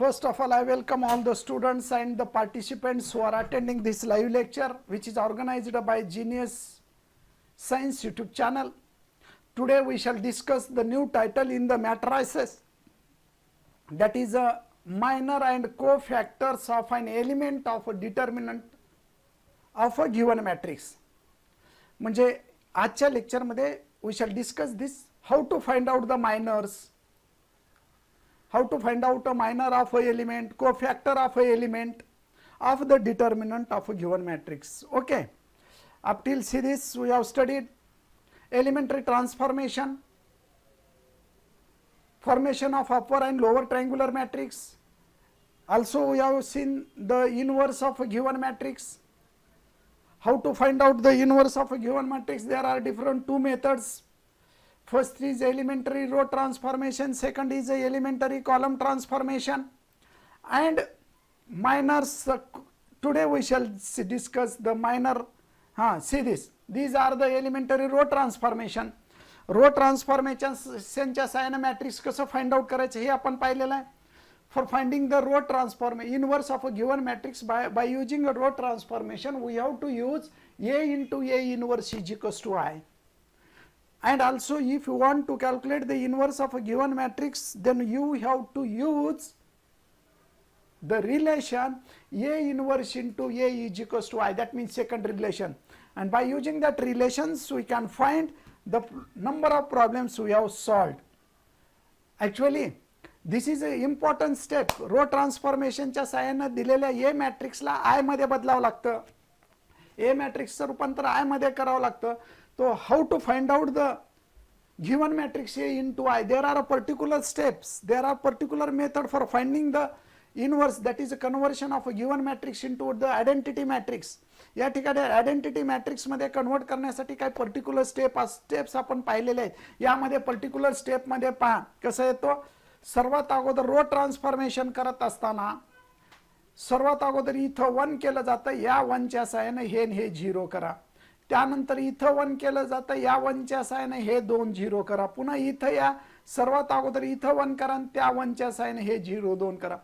First of all, I welcome all the students and the participants who are attending this live lecture, which is organized by Genius Science YouTube channel. Today we shall discuss the new title in the matrices, that is a minor and cofactors of an element of a determinant of a given matrix. म्हणजे आजच्या lecture मध्ये we shall discuss this, how to find out the minors, how to find out a minor of a element, cofactor of a element of the determinant of a given matrix. Okay, up till see this we have studied elementary transformation, formation of upper and lower triangular matrix. Also we have seen the inverse of a given matrix. How to find out the inverse of a given matrix? There are different two methods. First is elementary row transformation, second is a elementary column transformation, and minors. Today we shall discuss the minor. See this, these are the elementary row transformation. Row ट्रान्सफॉर्मेशनच्या साहाय्याने matrix कसं find out करायचं हे आपण पाहिलेलं आहे. For finding the row transformation inverse of a given matrix by using a row transformation, we have to use A into A inverse is equals to I. And also if you want to calculate the inverse of a given matrix, then you have to use the relation A inverse into A is equals to I, that means second relation. And by using that relations we can find the number of problems we have solved. Actually this is an important step. Row ट्रान्सफॉर्मेशनच्या साहाय्याने दिलेल्या ए मॅट्रिक्सला I मध्ये बदलावं लागतं, ए मॅट्रिक्सचं रूपांतर I मध्ये करावं लागतं. तो how to find out the given matrix A into I, there are particular steps, there are particular method for finding the inverse, that is a conversion of a given matrix into the identity matrix. या ठिकाणी identity matrix मध्ये convert करण्यासाठी काही particular steps आपण पाहिलेले आहेत. यामध्ये particular step मध्ये पहा कसं येतो. सर्वात अगोदर रो ट्रान्सफॉर्मेशन करत असताना सर्वात अगोदर इथं 1 केलं जातं, या 1 च्या साहाय्याने हे 0 करा. त्यानंतर इथं 1 केलं जातं, या 1 च्या साहाय्याने हे 2 0 करा. पुन्हा इथं या सर्वात अगोदर इथं 1 करा आणि त्या 1 च्या साहाय्याने हे 0 2 करा.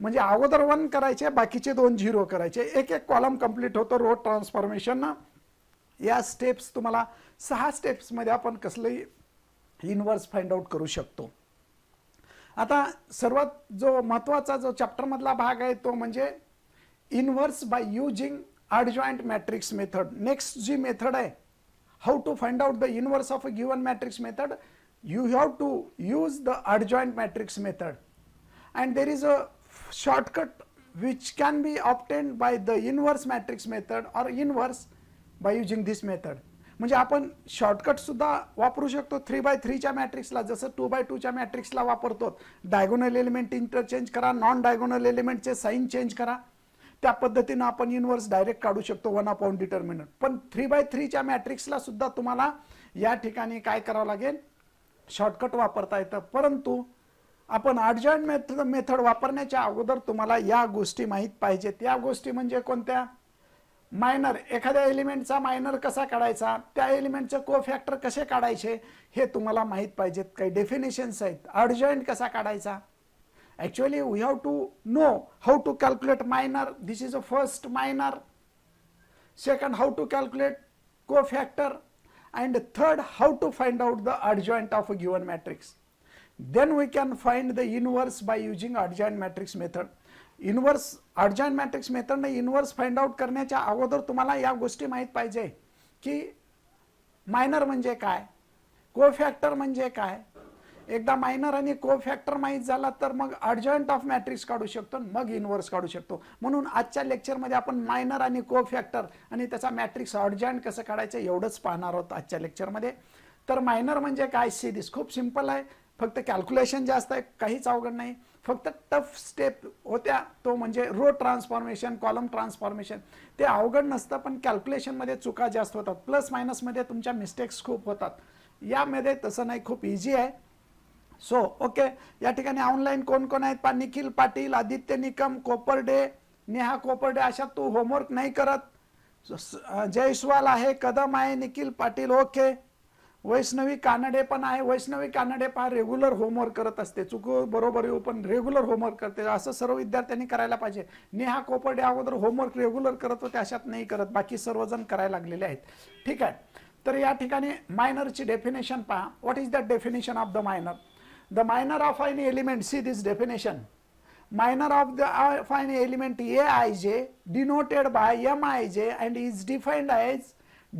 म्हणजे अगोदर 1 करायचे, बाकीचे 2 0 करायचे. एक एक कॉलम कंप्लीट होतो रो ट्रान्सफॉर्मेशन. या स्टेप्स तुम्हाला 6 स्टेप्स मध्ये आपण कसलंही इनवर्स फाइंड आउट करू शकतो. आता सर्वात जो महत्त्वाचा जो चॅप्टर मधला भाग आहे तो म्हणजे inverse by using adjoint matrix method. Next जी मेथड आहे how to find out the inverse of a given matrix method, you have to use the adjoint matrix method. and there is a shortcut which can be obtained by the inverse matrix method or inverse by using this method. म्हणजे आपण shortcut सुद्धा वापरू शकतो 3x3 च्या मॅट्रिक्सला, जसं 2x2 च्या मॅट्रिक्सला वापरतो. Diagonal element interchange करा, नॉन डायगोनल एलिमेंटचे साइन चेंज करा, त्या पद्धतीने आपण इनवर्स डायरेक्ट काढू शकतो 1 डिटर्मिनंट. पण 3x3 च्या मॅट्रिक्सला सुद्धा तुम्हाला या ठिकाणी काय करावं लागेल, शॉर्टकट वापरता येतं. परंतु आपण adjoint मेथड वापरण्याच्या अगोदर तुम्हाला या गोष्टी माहित पाहिजेत. या गोष्टी म्हणजे कोणत्या? मायनर, एखाद्या एलिमेंटचा मायनर कसा काढायचा, त्या एलिमेंटचे कोफॅक्टर कसे काढायचे हे तुम्हाला माहित पाहिजेत. काही डेफिनेशन्स आहेत. adjoint कसा काढायचा, actually we have to know how to calculate minor, this is a first minor. Second, how to calculate cofactor, and third, how to find out the adjoint of a given matrix. then we can find the inverse by using adjoint matrix method. Inverse adjoint matrix method ने inverse find out करण्याच्या अगोदर तुम्हाला या गोष्टी माहित पाहिजे की minor म्हणजे काय, कोफॅक्टर म्हणजे काय. एकदा मायनर आणि कोफॅक्टर माहित झाला तर मग adjoint ऑफ मॅट्रिक्स काढू शकतो, मग इनवर्स काढू शकतो. म्हणून आजच्या लेक्चर मध्ये आपण मायनर आणि कोफॅक्टर आणि त्याचा मॅट्रिक्स adjoint कसं काढायचं एवढंच पाहणार आहोत आजच्या लेक्चर मध्ये. तर मायनर म्हणजे काय, सीरीज खूप सिंपल आहे, फक्त कॅल्क्युलेशन जास्त आहे, काहीच अवघड नाही. फक्त टफ स्टेप होत्या तो म्हणजे रो ट्रान्सफॉर्मेशन, कॉलम ट्रान्सफॉर्मेशन. ते अवघड नसतं पण कॅल्क्युलेशन मध्ये चुका जास्त होतात, प्लस मायनस मध्ये तुमच्या मिस्टेक्स खूप होतात. यामध्ये तसं नाही, खूप इझी आहे. सो ओके, या ठिकाणी ऑनलाईन कोण कोण आहेत पा, निखिल पाटील, आदित्य निकम, कोपर्डे, नेहा कोपर्डे. अशा तू होमवर्क नाही करत. जयस्वाल आहे, कदम आहे, निखिल पाटील, ओके. वैष्णवी कानडे पण आहे. वैष्णवी कानडे पहा रेग्युलर होमवर्क करत असते, चुको बरोबर येऊ पण रेग्युलर होमवर्क करते. असं सर्व विद्यार्थ्यांनी करायला पाहिजे. नेहा कोपर्डे अगोदर होमवर्क रेग्युलर करत होते, अशात नाही करत, बाकी सर्वजण करायला लागलेले आहेत. ठीक आहे. तर या ठिकाणी मायनरची डेफिनेशन पहा. What is the definition of the minor? The minor of an element, C this definition. Minor of an element Aij denoted by Mij and is defined as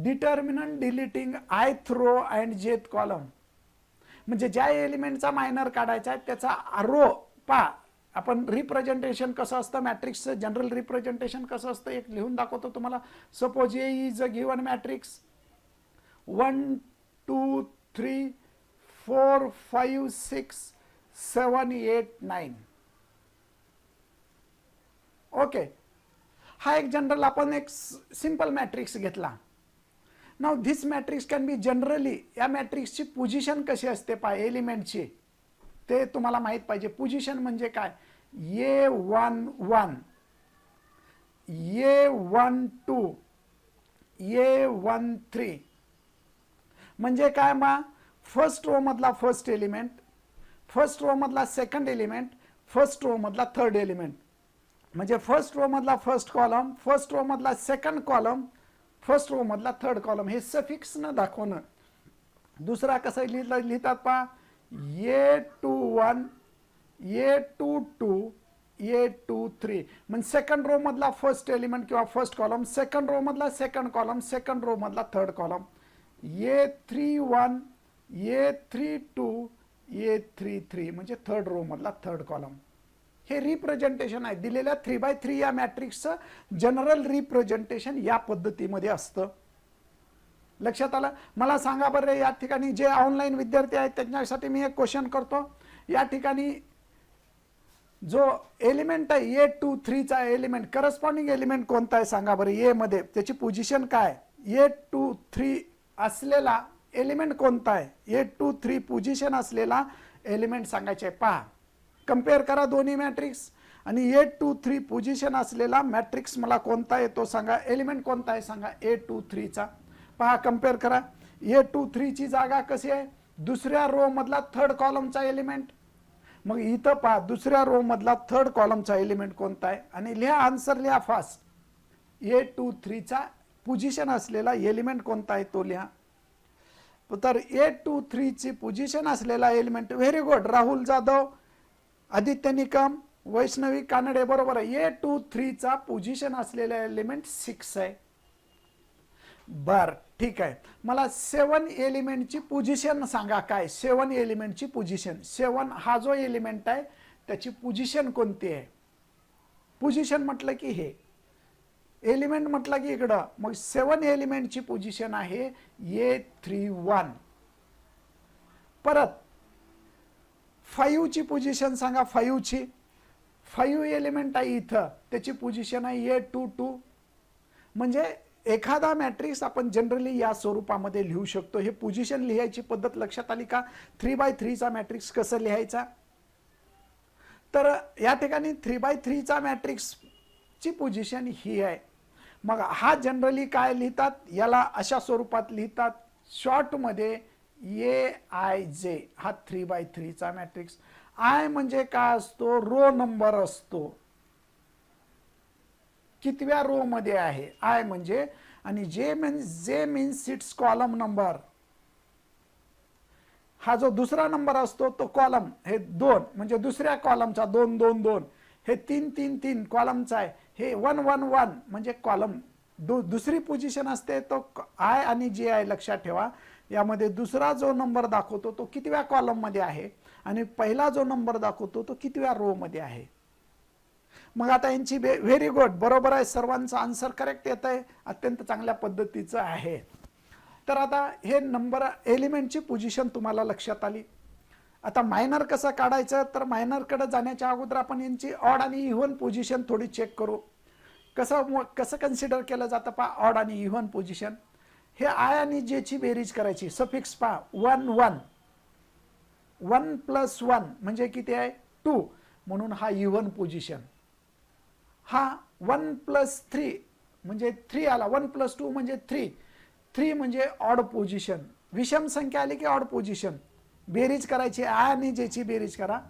determinant deleting ith row and jth column. म्हणजे ज्या एलिमेंटचा minor काढायचा आहे त्याचा row पहा. आपण representation कसं असतं मॅट्रिक्सचं, जनरल रिप्रेझेंटेशन कसं असतं एक लिहून दाखवतो तुम्हाला. Suppose A is a given matrix 1 2 3 4 5 6 7 8 9. Okay. हा एक जनरल आपण एक सिंपल मॅट्रिक्स घेतला. Now this matrix can be generally, या मॅट्रिक्सची पोझिशन कशी असते पहा एलिमेंटची ते तुम्हाला माहित पाहिजे. पोझिशन म्हणजे काय? A1 1, A1 2, A1 3 म्हणजे काय मा? फर्स्ट रो मधला फर्स्ट एलिमेंट, फर्स्ट रो मधला सेकंड एलिमेंट, फर्स्ट रो मधला थर्ड एलिमेंट. म्हणजे फर्स्ट रो मधला फर्स्ट कॉलम, फर्स्ट रो मधला सेकंड कॉलम, फर्स्ट रो मधला थर्ड कॉलम, हे सफिक्स न दाखवणं. दुसरा कसं लिहितात पहा A21, A22, A23 म्हणजे सेकंड रो मधला फर्स्ट एलिमेंट किंवा फर्स्ट कॉलम, सेकंड रो मधला सेकंड कॉलम, सेकंड रो मधला third column. A31, A32, A33 म्हणजे थर्ड रो मधला थर्ड कॉलम. हे रिप्रेझेंटेशन आहे दिलेल्या 3x3 या मॅट्रिक्सचं जनरल रिप्रेझेंटेशन या पद्धतीमध्ये असतं. लक्षात आलं? मला सांगा बरं या ठिकाणी जे ऑनलाईन विद्यार्थी आहेत त्यांच्यासाठी मी एक क्वेश्चन करतो. या ठिकाणी जो एलिमेंट आहे A23 चा एलिमेंट, करस्पॉन्डिंग एलिमेंट कोणता आहे सांगा बरं. ए मध्ये त्याची पोझिशन काय? A23 असलेला एलिमेंट कोणता आहे? A23 पोझिशन असलेला एलिमेंट सांगायचे. पहा कंपेअर करा दोन्ही मॅट्रिक्स आणि A23 पोझिशन असलेला मॅट्रिक्स मला कोणता आहे तो सांगा. एलिमेंट कोणता आहे सांगा A23 चा. पहा कंपेअर करा. A23 ची जागा कशी आहे? दुसऱ्या रो मधला थर्ड कॉलमचा एलिमेंट. मग इथं पहा दुसऱ्या रो मधला थर्ड कॉलमचा एलिमेंट कोणता आहे आणि लिहा आन्सर लिहा फास्ट. A23 चा पोझिशन असलेला एलिमेंट कोणता आहे तो लिहा. तर A23 ची पोझिशन असलेला element, very good Rahul Jadhav, Aditya Nikam, Vaishnavi Kanade बरोबर आहे. A23 चा पोझिशन असलेला एलिमेंट 6 आहे. बर ठीक आहे. मला 7 एलिमेंटची पोझिशन सांगा. काय 7 एलिमेंटची पोझिशन? 7 हा जो एलिमेंट आहे त्याची पोझिशन कोणती आहे? पोझिशन म्हटलं की हे, एलिमेंट म्हटलं की इकडं, मग 7 एलिमेंटची पोझिशन आहे A31. परत 5 ची पोझिशन सांगा. 5 ची, 5 एलिमेंट आहे इथं, त्याची पोझिशन आहे A22. म्हणजे एखादा मॅट्रिक्स आपण जनरली या स्वरूपामध्ये लिहू शकतो. हे पोझिशन लिहायची पद्धत लक्षात आली का? 3x3 चा मॅट्रिक्स कसं लिहायचा? तर या ठिकाणी 3x3 चा मॅट्रिक्स ची पोझिशन ही आहे. मग हा जनरली काय लिहितात? याला अशा स्वरूपात लिहितात शॉर्ट मध्ये Aij. हा 3x3 चा मॅट्रिक्स. आय म्हणजे काय असतो? रो नंबर असतो, कितव्या रो मध्ये आहे आय म्हणजे. आणि जे मीन्स इट्स कॉलम नंबर. हा जो दुसरा नंबर असतो तो कॉलम, हे 2 म्हणजे दुसऱ्या कॉलमचा 2 2 2, हे 3 3 3 कॉलमचा आहे. हे 1 1 1 म्हणजे कॉलम. दुसरी पोझिशन असते तो आय आणि जे आहे. लक्षात ठेवा यामध्ये दुसरा जो नंबर दाखवतो तो कितव्या कॉलम मध्ये आहे आणि पहिला जो नंबर दाखवतो तो कितव्या रो मध्ये आहे. मग आता यांची व्हेरी गुड, बरोबर आहे, सर्वांचा आन्सर करेक्ट येत आहे, अत्यंत चांगल्या पद्धतीचं आहे. तर आता हे नंबर एलिमेंटची पोझिशन तुम्हाला लक्षात आली. आता मायनर कसं काढायचं? तर मायनरकडे जाण्याच्या अगोदर आपण यांची ऑड आणि इव्हन पोझिशन थोडी चेक करू. कसं कन्सिडर केलं जातं पहा ऑड आणि इव्हन पोझिशन. हे आय आणि जे ची बेरीज करायची. सफिक्स पहा 1 1, 1 + 1 म्हणजे किती आहे? 2, म्हणून हा इव्हन पोझिशन. हा 1 + 3 म्हणजे 3 आला. 1 + 2 म्हणजे 3, 3 म्हणजे ऑड पोझिशन. विषम संख्या आली की ऑड पोझिशन, बेरीज करायची, आ आणि जेची बेरीज करा.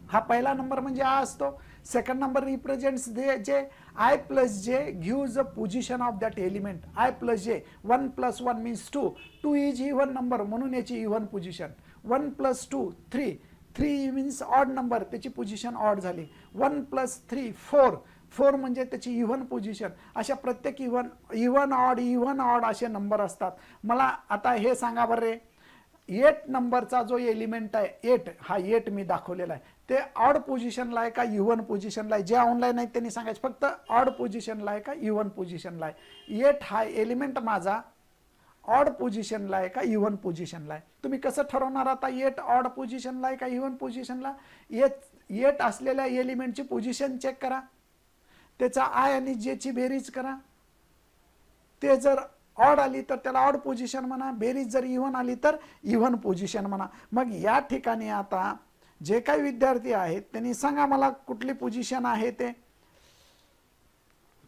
हा पहिला नंबर म्हणजे आ असतो. सेकंड नंबर रिप्रेझेंट्स जे आय प्लस जे gives a position of that element. I plus जे, 1 + 1 मीन्स 2. 2 इज इव्हन नंबर म्हणून याची even position. 1 + 2 3. 3 means odd number, त्याची पोझिशन ऑड झाली. 1 + 3 4. 4 म्हणजे त्याची इव्हन पोझिशन. अशा प्रत्येक इव्हन ऑड असे नंबर असतात. मला आता हे सांगा बरं रे, 8 नंबरचा जो एलिमेंट आहे 8, हा 8 मी दाखवलेला आहे, ते ऑड पोझिशनला आहे का इव्हन पोझिशनला आहे? जे ऑनलाईन आहेत त्यांनी सांगायचं फक्त ऑड पोझिशनला आहे का इव्हन पोझिशनला आहे. 8 हा एलिमेंट माझा ऑड पोझिशनला आहे का इव्हन पोझिशनला आहे? तुम्ही कसं ठरवणार आता 8 ऑड पोझिशनला आहे का इव्हन पोझिशनला? 8 असलेल्या एलिमेंटची पोझिशन चेक करा, त्याचा आय आणि जेची बेरीज करा. ते जर ऑड आली तर त्याला ऑड पोझिशन म्हणा, बेरीज जर इव्हन आली तर इव्हन पोझिशन म्हणा. मग या ठिकाणी आता जे काही विद्यार्थी आहेत त्यांनी सांगा मला कुठली पोझिशन आहे, ते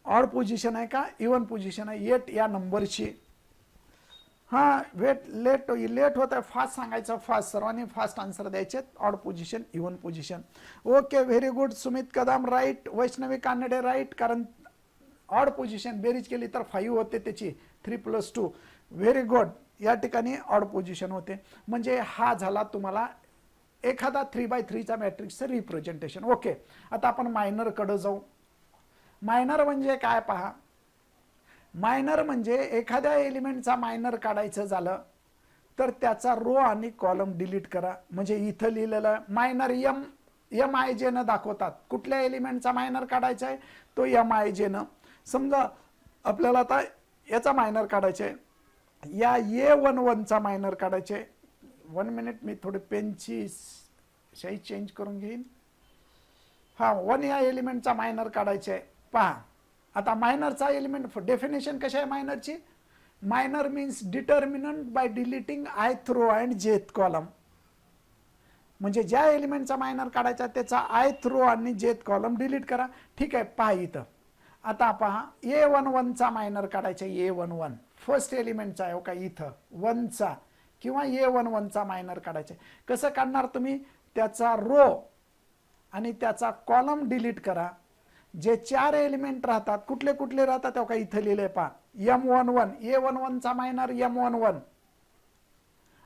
ऑड पोझिशन आहे का इव्हन पोझिशन आहे 8 या नंबरची? हां, लेट होत आहे, फास्ट सांगायचं, फास्ट, सर्वांनी फास्ट आन्सर द्यायचे. Odd position even position. Okay, very good. Sumit Kadam right, Vaishnavi Kanade right, कारण ऑड पोझिशन बेरीज केली तर 5 होते त्याची, 3 + 2. Very good. या ठिकाणी ऑड पोझिशन होते. म्हणजे हा झाला तुम्हाला एखादा 3x3चा मॅट्रिक्सचं रिप्रेझेंटेशन. ओके, आता आपण मायनरकडे जाऊ. मायनर म्हणजे काय पहा. मायनर म्हणजे एखाद्या एलिमेंटचा मायनर काढायचं झालं तर त्याचा रो आणि कॉलम डिलीट करा. म्हणजे इथं लिहिलेलं मायनर एम आय जे न दाखवतात. कुठल्या एलिमेंटचा मायनर काढायचा आहे तो एम आय जे न. समजा आपल्याला आता याचा मायनर काढायचा आहे, या A11चा मायनर काढायचे. 1 मिनिट, मी थोडी पेनची शाई चेंज करून घेईन. हा, 1 या एलिमेंटचा मायनर काढायचे आहे. पहा आता मायनरचा एलिमेंट डेफिनेशन कशी आहे मायनरची? Minor means determinant by deleting ith row and jth column. म्हणजे ज्या एलिमेंटचा मायनर काढायचा त्याचा ith रो आणि jth कॉलम डिलीट करा. ठीक आहे, पहा इथं. आता पहा A11चा मायनर काढायचा. A11 फर्स्ट एलिमेंटचा आहे का इथं 1चा, किंवा A11चा मायनर काढायचा. कसं काढणार तुम्ही? त्याचा रो आणि त्याचा कॉलम डिलीट करा. जे 4 एलिमेंट राहतात, कुठले कुठले राहतात का इथं लिहिले पहा. M11, A11चा मायनर M11,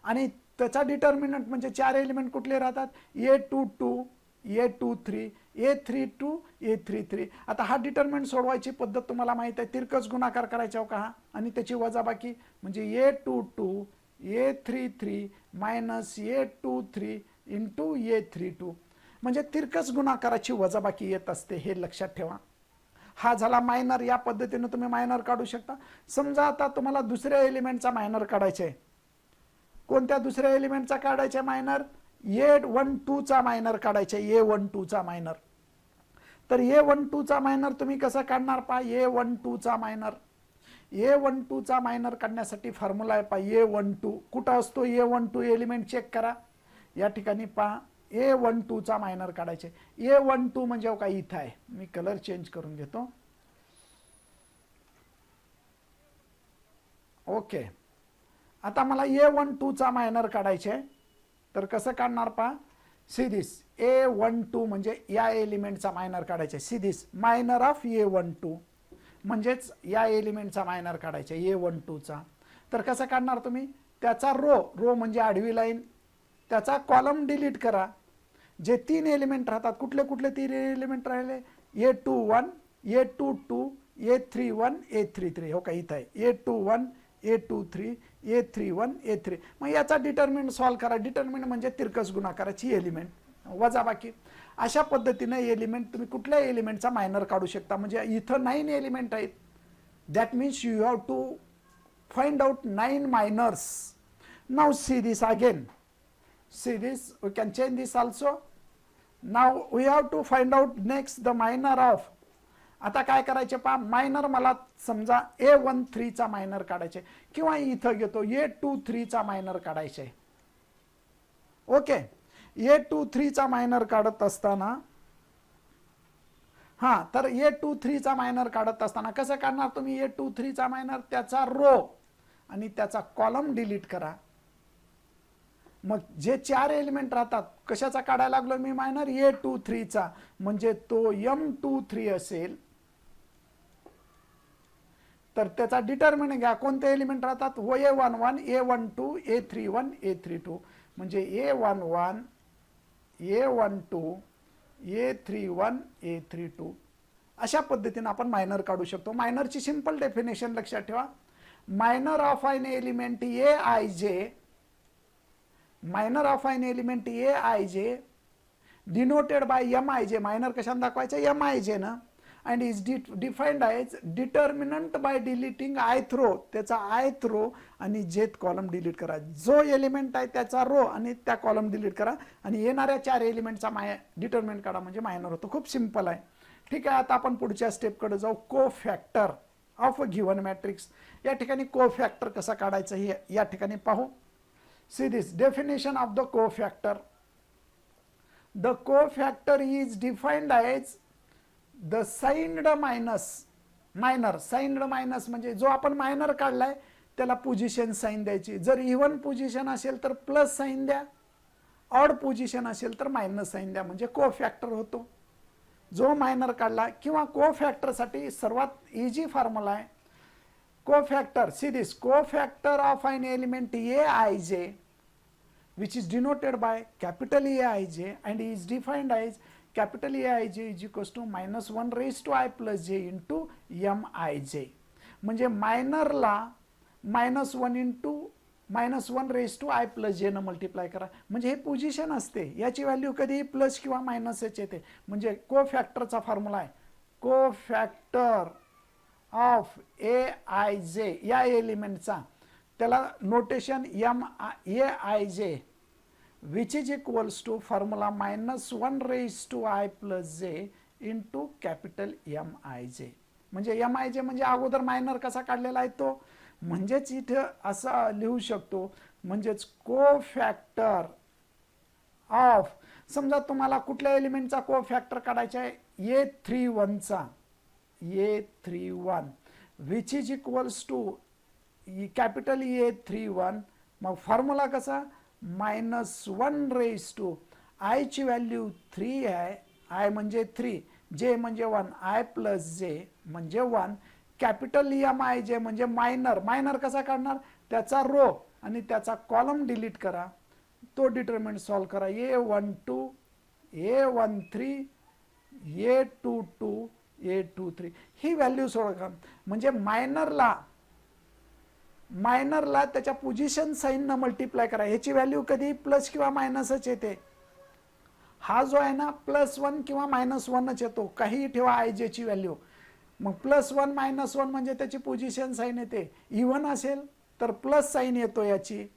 आणि त्याचा डिटर्मिनंट म्हणजे 4 एलिमेंट कुठले राहतात? A22, A23, A32, A33. आता हा डिटर्मिनंट सोडवायची पद्धत तुम्हाला माहित आहे. तिरकस गुणाकार करायचा का हा, आणि त्याची वजाबाकी. म्हणजे A22 A33 minus A23 into A32. म्हणजे तिरकस गुणाकाराची वजाबाकी येत असते, हे लक्षात ठेवा. हा झाला मायनर. या पद्धतीने तुम्ही मायनर काढू शकता. समजा आता तुम्हाला दुसऱ्या एलिमेंटचा मायनर काढायचा आहे. कोणत्या दुसऱ्या एलिमेंटचा काढायचा मायनर? A12चा मायनर काढायचा. A12चा मायनर. तर A12चा मायनर तुम्ही कसं काढणार पहा. A12चा मायनर, A12चा मायनर काढण्यासाठी फॉर्म्युला आहे पहा. A12 कुठं असतो? A12 एलिमेंट चेक करा. या ठिकाणी पहा A12चा मायनर काढायचे. A12 म्हणजे का इथं आहे. मी कलर चेंज करून घेतो. ओके, आता मला A12चा मायनर काढायचे. तर कसं काढणार पहा. सिदिस A12 म्हणजे या एलिमेंटचा मायनर काढायचे. सिदिस मायनर ऑफ A12 म्हणजेच या एलिमेंटचा मायनर काढायचे A12चा. तर कसं काढणार तुम्ही? त्याचा रो म्हणजे आडवी लाईन, त्याचा कॉलम डिलीट करा. जे 3 एलिमेंट राहतात, कुठले कुठले 3 एलिमेंट राहिले? A21, A22, A31, A33. हो का, इथं आहे A21, A23, A31, A3. मग याचा डिटर्मिनंट सॉल्व करा. डिटर्मिनंट म्हणजे तिरकस गुणाकाराची एलिमेंट, वजाबाकी. अशा पद्धतीने एलिमेंट तुम्ही कुठल्या एलिमेंटचा मायनर काढू शकता. म्हणजे इथं 9 एलिमेंट आहेत. That means you have to find out 9 minors. Now see this again. See this, we can change this also. Now we have to find out next the minor of. आता काय करायचे पहा. Minor मला समजा A13चा minor काढायचे, किंवा इथं घेतो A23चा मायनर काढायचे. ओके, A23चा मायनर काढत असताना, हां, तर A23चा मायनर काढत असताना कसं काढणार तुम्ही? A23चा मायनर, त्याचा रो आणि त्याचा कॉलम डिलीट करा. मग जे 4 एलिमेंट राहतात, कशाचा काढायला लागलो मी मायनर, A23 चा, म्हणजे तो M23 असेल. तर त्याचा डिटर्मिनंट घ्या, कोणते एलिमेंट राहतात, A11, A12, A31, A32, म्हणजे A11, A12, A31, A32 अशा पद्धतीने आपण मायनर काढू शकतो. मायनरची सिंपल डेफिनेशन लक्षात ठेवा. Minor of an element Aij, minor of an element Aij denoted by Mij, minor कशाने दाखवायचं, Mij ना, and is defined as determinant by deleting ith row, त्याचा आयथ रो आणि जेथ कॉलम डिलीट करा. जो element आहे त्याचा रो आणि त्या कॉलम डिलीट करा आणि येणाऱ्या 4 एलिमेंटचा डिटर्मिनंट काढा, म्हणजे मायनर होतो. खूप सिंपल आहे. ठीक आहे, आता आपण पुढच्या स्टेपकडे जाऊ. को factor of a given matrix. या ठिकाणी को फॅक्टर कसा काढायचं हे या ठिकाणी पाहू. See this definition of the cofactor. The cofactor is defined as the signed minus, minor signed minus म्हणजे जो आपण मायनर काढलाय त्याला पोझिशन साईन द्यायची. जर इव्हन पोझिशन असेल तर प्लस साईन द्या, ऑड पोझिशन असेल तर मायनस साईन द्या, म्हणजे को फॅक्टर होतो. जो मायनर काढला किंवा को फॅक्टरसाठी सर्वात इझी फॉर्म्युला आहे. को फॅक्टर, सी दिस, को factor of an element Aij which is denoted by capital Aij and is defined as capital Aij is equals to -1 raised to I plus j into Mij. म्हणजे मायनरला -1 into -1 raise to I plus J न multiply करा, म्हणजे हे position असते. याची value कधी plus किंवा मायनसच येते. म्हणजे को फॅक्टरचा फॉर्म्युला आहे, को फॅक्टर ऑफ Aij या एलिमेंटचा, त्याला notation Aij which is equals to formula -1 raise to I plus J into capital Mij. म्हणजे Mij म्हणजे अगोदर मायनर कसा काढलेला आहे तो, म्हणजेच इथं असं लिहू शकतो, म्हणजेच को फॅक्टर ऑफ, समजा तुम्हाला कुठल्या एलिमेंटचा को फॅक्टर काढायचा आहे, A31 चा, A31 which is equals to capital A31. मग फॉर्म्युला कसा, -1 रेस टू I ची व्हॅल्यू 3 आहे, I म्हणजे 3, J म्हणजे 1, I प्लस J म्हणजे 1, कॅपिटल Mij म्हणजे मायनर. मायनर कसा काढणार, त्याचा रो आणि त्याचा कॉलम डिलीट करा, तो डिटर्मिनंट सॉल्व करा. A12, A13, A22, A23 ही व्हॅल्यू सोडवा. म्हणजे मायनरला त्याच्या पोझिशन साईन न मल्टिप्लाय करा. ह्याची व्हॅल्यू कधी प्लस किंवा मायनसच येते. हा जो आहे ना +1 किंवा -1च येतो, काही ठेवा Ij ची व्हॅल्यू. मग +1 -1 म्हणजे त्याची पोझिशन साईन येते. इव्हन असेल तर प्लस साईन येतो याची,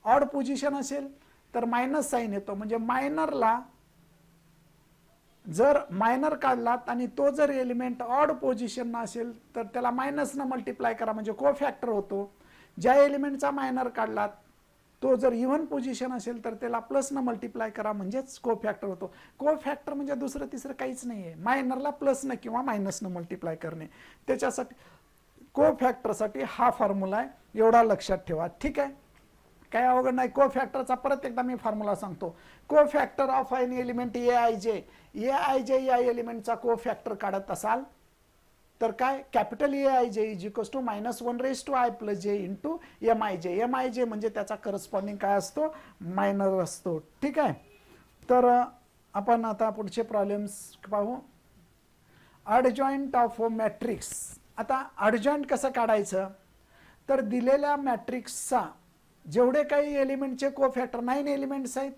ऑड पोझिशन असेल तर मायनस साईन येतो. म्हणजे मायनरला जर मायनर काढलात आणि तो जर एलिमेंट ऑड पोझिशन असेल तर त्याला मायनस न मल्टिप्लाय करा, म्हणजे को फॅक्टर होतो. ज्या एलिमेंटचा मायनर काढलात तो जर इव्हन पोझिशन असेल तर त्याला प्लस न मल्टिप्लाय करा, म्हणजेच को फॅक्टर होतो. को फॅक्टर म्हणजे दुसरं तिसरं काहीच नाही आहे, मायनरला प्लस न किंवा मायनस न मल्टिप्लाय करणे. त्याच्यासाठी को फॅक्टरसाठी हा फॉर्म्युला आहे, एवढा लक्षात ठेवा. ठीक आहे, काय अवघड नाही. को फॅक्टरचा परत एकदा मी फॉर्म्युला सांगतो. Cofactor of an element Aij या एलिमेंटचा को फॅक्टर काढत असाल तर काय, capital Aij is equals to -1 raise to I plus J into Mij. Mij म्हणजे त्याचा करस्पॉन्डिंग काय असतो, मायनर असतो. ठीक आहे, तर आपण आता पुढचे प्रॉब्लेम्स पाहू. अडजॉइंट ऑफ मॅट्रिक्स. आता अडजॉइंट कसं काढायचं, तर दिलेल्या मॅट्रिक्सचा जेवढे काही एलिमेंटचे को फॅक्टर 9 एलिमेंट्स आहेत,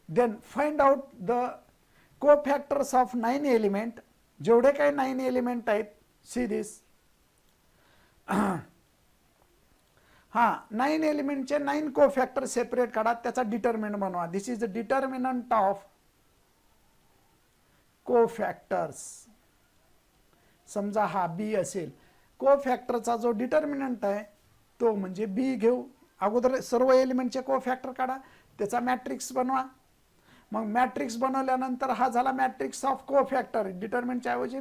देन फाइंड आउट द को फॅक्टर्स ऑफ 9 एलिमेंट. जेवढे काही 9 एलिमेंट आहेत, सी दिस, हा 9 एलिमेंटचे 9 को फॅक्टर सेपरेट काढा, त्याचा डिटर्मिनंट बनवा. दिस इज द डिटर्मिनंट ऑफ को फॅक्टर्स. समजा हा बी असेल, को फॅक्टरचा जो डिटर्मिनंट आहे तो म्हणजे बी घेऊ. अगोदर सर्व एलिमेंटचे को फॅक्टर काढा, त्याचा मॅट्रिक्स बनवा. मग मॅट्रिक्स बनवल्यानंतर हा झाला मॅट्रिक्स ऑफ को फॅक्टर, डिटर्मिनंटच्या ऐवजी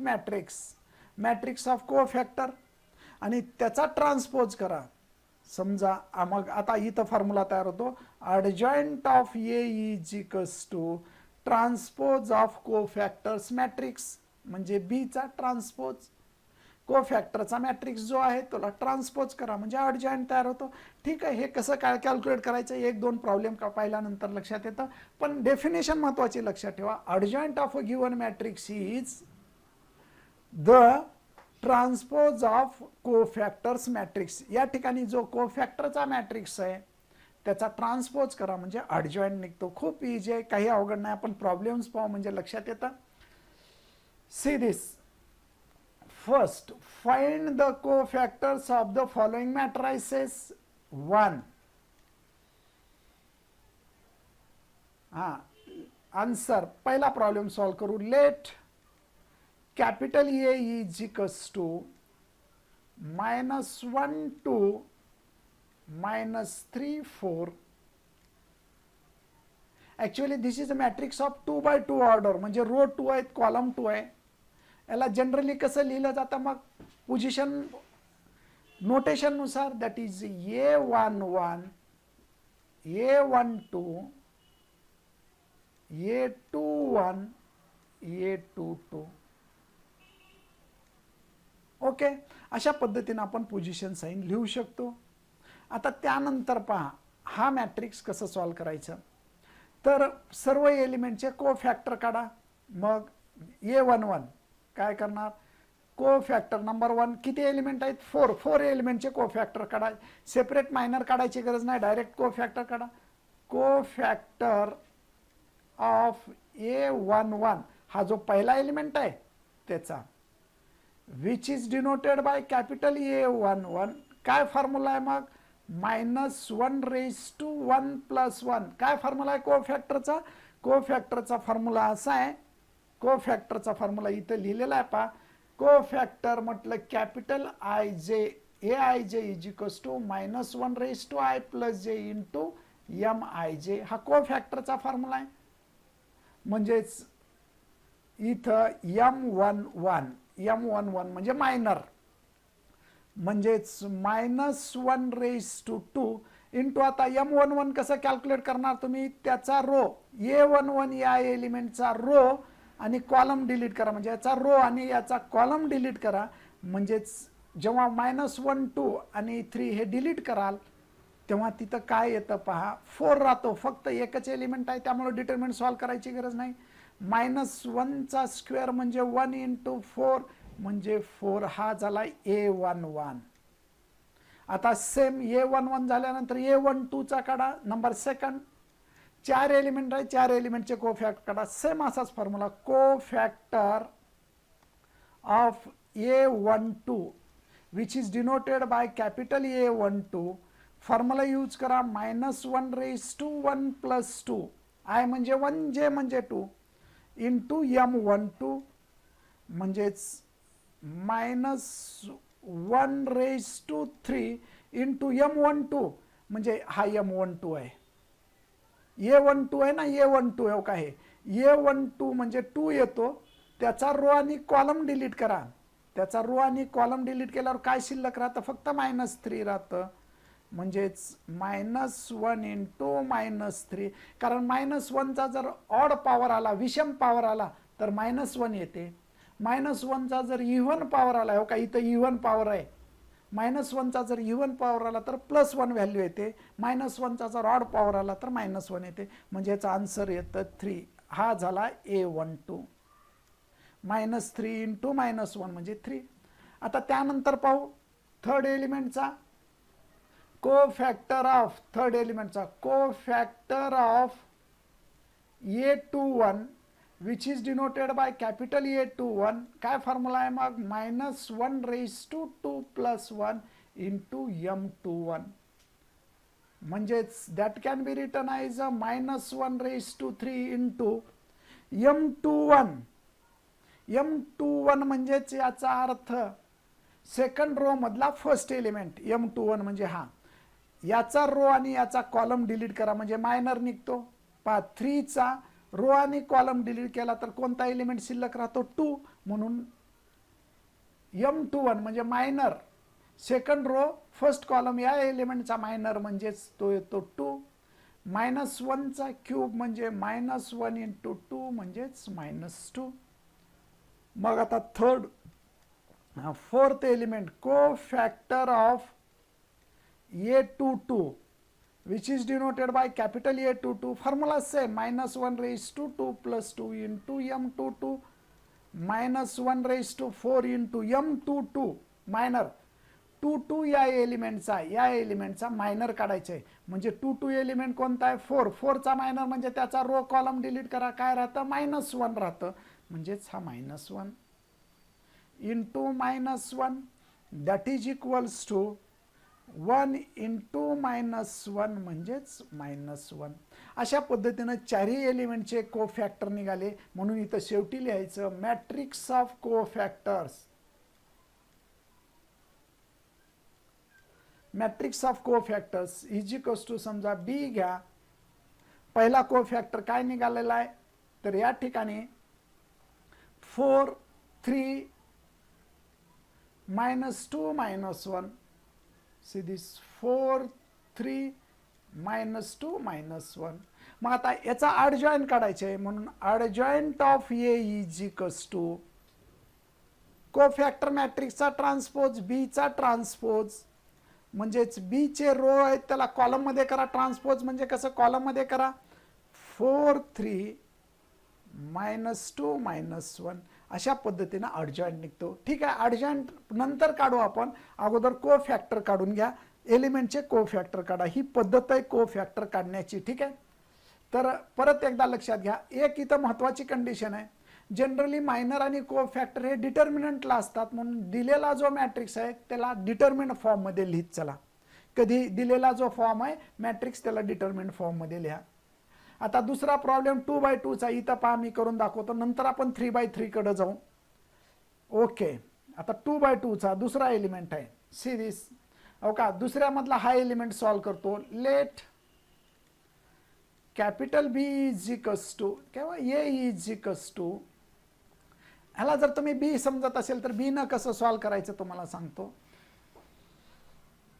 मॅट्रिक्स ऑफ को फॅक्टर, आणि त्याचा ट्रान्सपोज करा. समजा मग आता इथं फॉर्म्युला तयार होतो, adjoint of A is equals to transpose of cofactors matrix, म्हणजे बी चा ट्रान्सपोज, कोफॅक्टरचा मॅट्रिक्स जो आहे त्याला ट्रान्सपोज करा म्हणजे अडजॉइंट तयार होतो. ठीक आहे, हे कसं काय कॅल्क्युलेट करायचं, एक दोन प्रॉब्लेम का पाहिल्यानंतर लक्षात येतं, पण डेफिनेशन महत्वाची लक्षात ठेवा. Adjoint of a given matrix is the transpose of cofactors matrix. या ठिकाणी जो कोफॅक्टरचा मॅट्रिक्स आहे त्याचा ट्रान्सपोज करा म्हणजे अडजॉइंट निघतो. खूप इजी आहे, काही अवघड नाही. आपण प्रॉब्लेम्स पाहू म्हणजे लक्षात येतं. See this. First, find the cofactors of the following matrices 1. Answer पहिला प्रॉब्लेम सॉल्व करू. Let capital A is equals to -1 2 -3 4. Actually this is a matrix of 2 by 2 order, म्हणजे रो 2 आहेत, कॉलम 2 आहे. याला जनरली कसं लिहिलं जातं मग पोझिशन नोटेशन नुसार, that is A11 A12 A21 A22. Okay, अशा पद्धतीने आपण पोझिशन साइन लिहू शकतो. आता त्यानंतर पहा हा मॅट्रिक्स कसं सॉल्व करायचं. तर सर्व एलिमेंटचे कोफॅक्टर काढा. मग A11 काय करणार, कोफॅक्टर नंबर 1 किती एलिमेंट आहेत, 4 एलिमेंटचे कोफॅक्टर काढा. सेपरेट मायनर काढायची गरज नाही, डायरेक्ट कोफॅक्टर काढा. कोफॅक्टर ऑफ A11 हा जो पहिला एलिमेंट आहे त्याचा, which is denoted by capital A11. काय फॉर्म्युला आहे मग, -1 raised to 1 + 1. काय फॉर्म्युला आहे कोफॅक्टरचा, कोफॅक्टरचा फॉर्म्युला असा आहे, कोफॅक्टरचा फॉर्म्युला इथं लिहिलेला आहे पहा. कोफॅक्टर म्हटलं capital IJ AIJ is equals to -1 raised to I + J into MIJ. हा कोफॅक्टरचा फॉर्म्युला आहे. म्हणजेच इथं M11 म्हणजे मायनर, म्हणजेच -1 raised to 2 इंटू, आता M11 कसं कॅल्क्युलेट करणार तुम्ही, त्याचा रो A11 या एलिमेंटचा रो आणि कॉलम डिलीट करा, म्हणजे याचा रो आणि याचा कॉलम डिलीट करा. म्हणजेच जेव्हा -1 2 आणि 3 हे डिलीट कराल तेव्हा तिथं काय येतं पहा, 4 राहतो. फक्त एकच एलिमेंट आहे त्यामुळे डिटर्मिनंट सॉल्व करायची गरज नाही. -1 चा स्क्वेअर म्हणजे 1 इंटू 4 म्हणजे 4, हा झाला A11. आता सेम A11 झाल्यानंतर A12 चा काढा, नंबर सेकंड. 4 एलिमेंट आहे, 4 एलिमेंटचे कोफॅक्टर काढा. सेम असाच फॉर्म्युला, cofactor of A12 which is denoted by capital A12. Formula use करा, -1 raised to 1 + 2. I म्हणजे 1 J म्हणजे 2 इंटू M12 म्हणजेच -1 raised to 3 इंटू M12 म्हणजे हा M12 आहे. A12 आहे ना, A12 आहे का, हे A12 म्हणजे 2 येतो. त्याचा रो आणि कॉलम डिलीट करा. त्याचा रो आणि कॉलम डिलीट केल्यावर काय शिल्लक राहतं, फक्त -3 राहतं. म्हणजेच -1 इंटू -3. कारण -1 चा जर ऑड पॉवर आला, विषम पॉवर आला तर -1 येते. -1 चा जर इव्हन पॉवर आला, हो का इथं इव्हन पॉवर आहे, -1 चा जर इव्हन पॉवर आला तर +1 व्हॅल्यू येते. -1 चा जर ऑड पॉवर आला तर -1 येते. म्हणजे याचा आन्सर येतं 3. हा झाला A12. -3 इंटू -1 म्हणजे 3. आता त्यानंतर पाहू थर्ड एलिमेंटचा कोफॅक्टर ऑफ, थर्ड एलिमेंटचा cofactor of A21 which is denoted by capital A21. काय फॉर्म्युला आहे मग, -1 raised to 2 + 1 इंटू M21. म्हणजेच that can be written as -1 raised to 3 into M21. M21 म्हणजेच याचा अर्थ सेकंड रो मधला फर्स्ट एलिमेंट M21 म्हणजे हा. याचा रो आणि याचा कॉलम डिलीट करा म्हणजे मायनर निघतो. पहा 3 चा रो आणि कॉलम डिलीट केला तर कोणता एलिमेंट शिल्लक राहतो, 2. म्हणून M21 म्हणजे minor, second row first column या एलिमेंटचा मायनर म्हणजेच तो येतो 2, -1चा क्यूब म्हणजे -1 इंटू 2 म्हणजेच -2. मग आता थर्ड फोर्थ एलिमेंट को factor of A22 which is denoted by capital A22, formula same, -1 raised to 2 plus 2 into M22 -1 raised to 4 into M22 minor 22 या एलिमेंटचा मायनर काढायचा आहे. म्हणजे 22 एलिमेंट कोणता आहे 4चा मायनर म्हणजे त्याचा रो कॉलम डिलीट करा, काय राहतं -1 राहतं, म्हणजेच हा -1 into -1 that is equals to 1 into -1 म्हणजेच -1. अशा पद्धतीनं चारही एलिमेंटचे कोफॅक्टर निघाले. म्हणून इथं शेवटी लिहायचं matrix of cofactors. Matrix of cofactors is equals to समजा बी घ्या. पहिला कोफॅक्टर काय निघालेला आहे तर या ठिकाणी 4 3 -2 -1. See this 4 3 -2 -1. मग आता याचा ॲडजॉइंट काढायचे आहे. म्हणून adjoint of A is equals to cofactor मॅट्रिक्सचा ट्रान्सपोज बीचा ट्रान्सपोज, म्हणजेच बी चे रो आहेत त्याला कॉलम मध्ये करा. ट्रान्सपोज म्हणजे कसं कॉलम मध्ये करा. 4 3 -2 -1 अशा पद्धतीनं ॲडजॉइंट निघतो. ठीक आहे, ॲडजॉइंट नंतर काढू आपण, अगोदर को फॅक्टर काढून घ्या. एलिमेंटचे को फॅक्टर काढा, ही पद्धत आहे को फॅक्टर काढण्याची. ठीक आहे, तर परत एकदा लक्षात घ्या. एक इथं महत्त्वाची कंडिशन आहे, जनरली मायनर आणि को फॅक्टर हे डिटर्मिनंटला असतात. म्हणून दिलेला जो मॅट्रिक्स आहे त्याला डिटर्मिनंट फॉर्ममध्ये लिहित चला. कधी दिलेला जो फॉर्म आहे मॅट्रिक्स त्याला डिटर्मिनंट फॉर्ममध्ये लिहा. आता दुसरा प्रॉब्लेम 2/2चा इथं पहा मी करून दाखवतो, नंतर आपण 3/3 कडे जाऊ. ओके, आता 2/2चा दुसरा एलिमेंट आहे सिरीज. हो का, दुसऱ्यामधला हा एलिमेंट सॉल्व करतो. Let capital B is equals to किंवा ए इज इक्वल्स टू, ह्याला जर तुम्ही बी समजत असेल तर बी न कसं सॉल्व करायचं तुम्हाला सांगतो.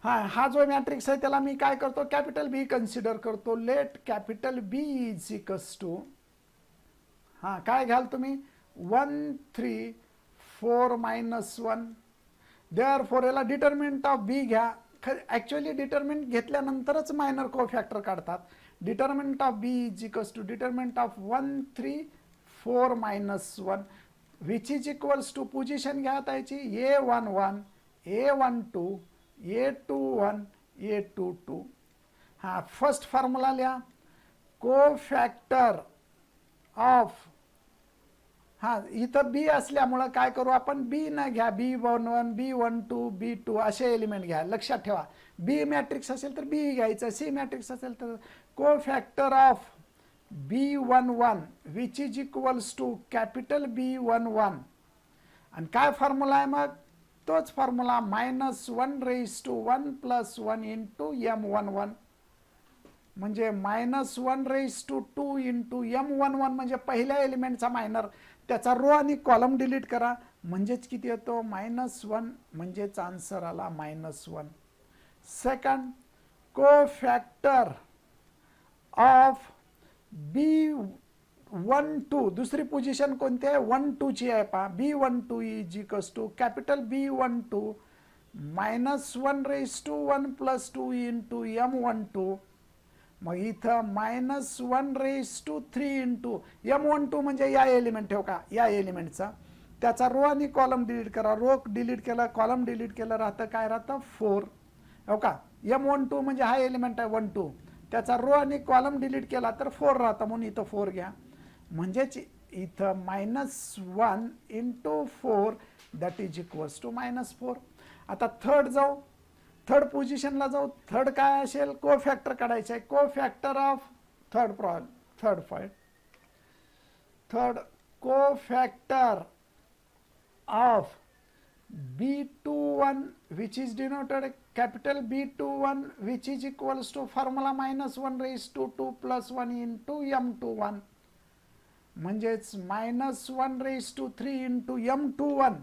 हा जो मॅट्रिक्स आहे त्याला मी काय करतो कॅपिटल बी कन्सिडर करतो. Let capital B is equals to काय घ्याल तुम्ही 1 3 4 -1. देअरफॉर याला डिटर्मिनंट ऑफ बी घ्या. ॲक्च्युअली डिटर्मिनंट घेतल्यानंतरच मायनर को फॅक्टर काढतात. Determinant of B is equals to determinant of 1 3 4 -1 which is equals to position घ्या त्याची A11 A12 A21 A22. First formula लिहा को फॅक्टर ऑफ इथं बी असल्यामुळं काय करू आपण बी न घ्या. B11 B12 B2 असे एलिमेंट घ्या. लक्षात ठेवा, बी मॅट्रिक्स असेल तर बी घ्यायचं, सी मॅट्रिक्स असेल तर cofactor of B11 which is equals to capital B11. आणि काय फॉर्म्युला आहे मग तोच formula -1 raised to 1 plus 1 into M11. म्हणजे -1 raised to 2 into M11 म्हणजे पहिल्या एलिमेंटचा मायनर, त्याचा रो आणि कॉलम डिलीट करा म्हणजेच किती येतो -1, म्हणजेच आन्सर आला -1. सेकंड को फॅक्टर ऑफ B12 दुसरी पोझिशन कोणती आहे 1 2 ची आहे पहा. B12 is equals to capital B12 -1 raised to 1 plus 2 into M12. मग इथं -1 raised to 3 into M12 म्हणजे या एलिमेंट हो का, या एलिमेंटचा त्याचा रो आणि कॉलम डिलीट करा. रो डिलीट केला कॉलम डिलीट केलं राहतं काय राहतं 4 हो का. M12 म्हणजे हा एलिमेंट आहे 1 2, त्याचा रो आणि कॉलम डिलीट केला तर 4 राहतं, म्हणून इथं 4 घ्या. म्हणजेच इथं -1 into 4 that is equals to -4. आता थर्ड जाऊ, थर्ड पोझिशनला जाऊ. थर्ड काय असेल को फॅक्टर काढायचं आहे. को फॅक्टर ऑफ थर्ड को factor of B21 which is denoted capital B21 which is equals to formula -1 raised to 2 plus 1 into M21. म्हणजेच -1 raised to 3 into M21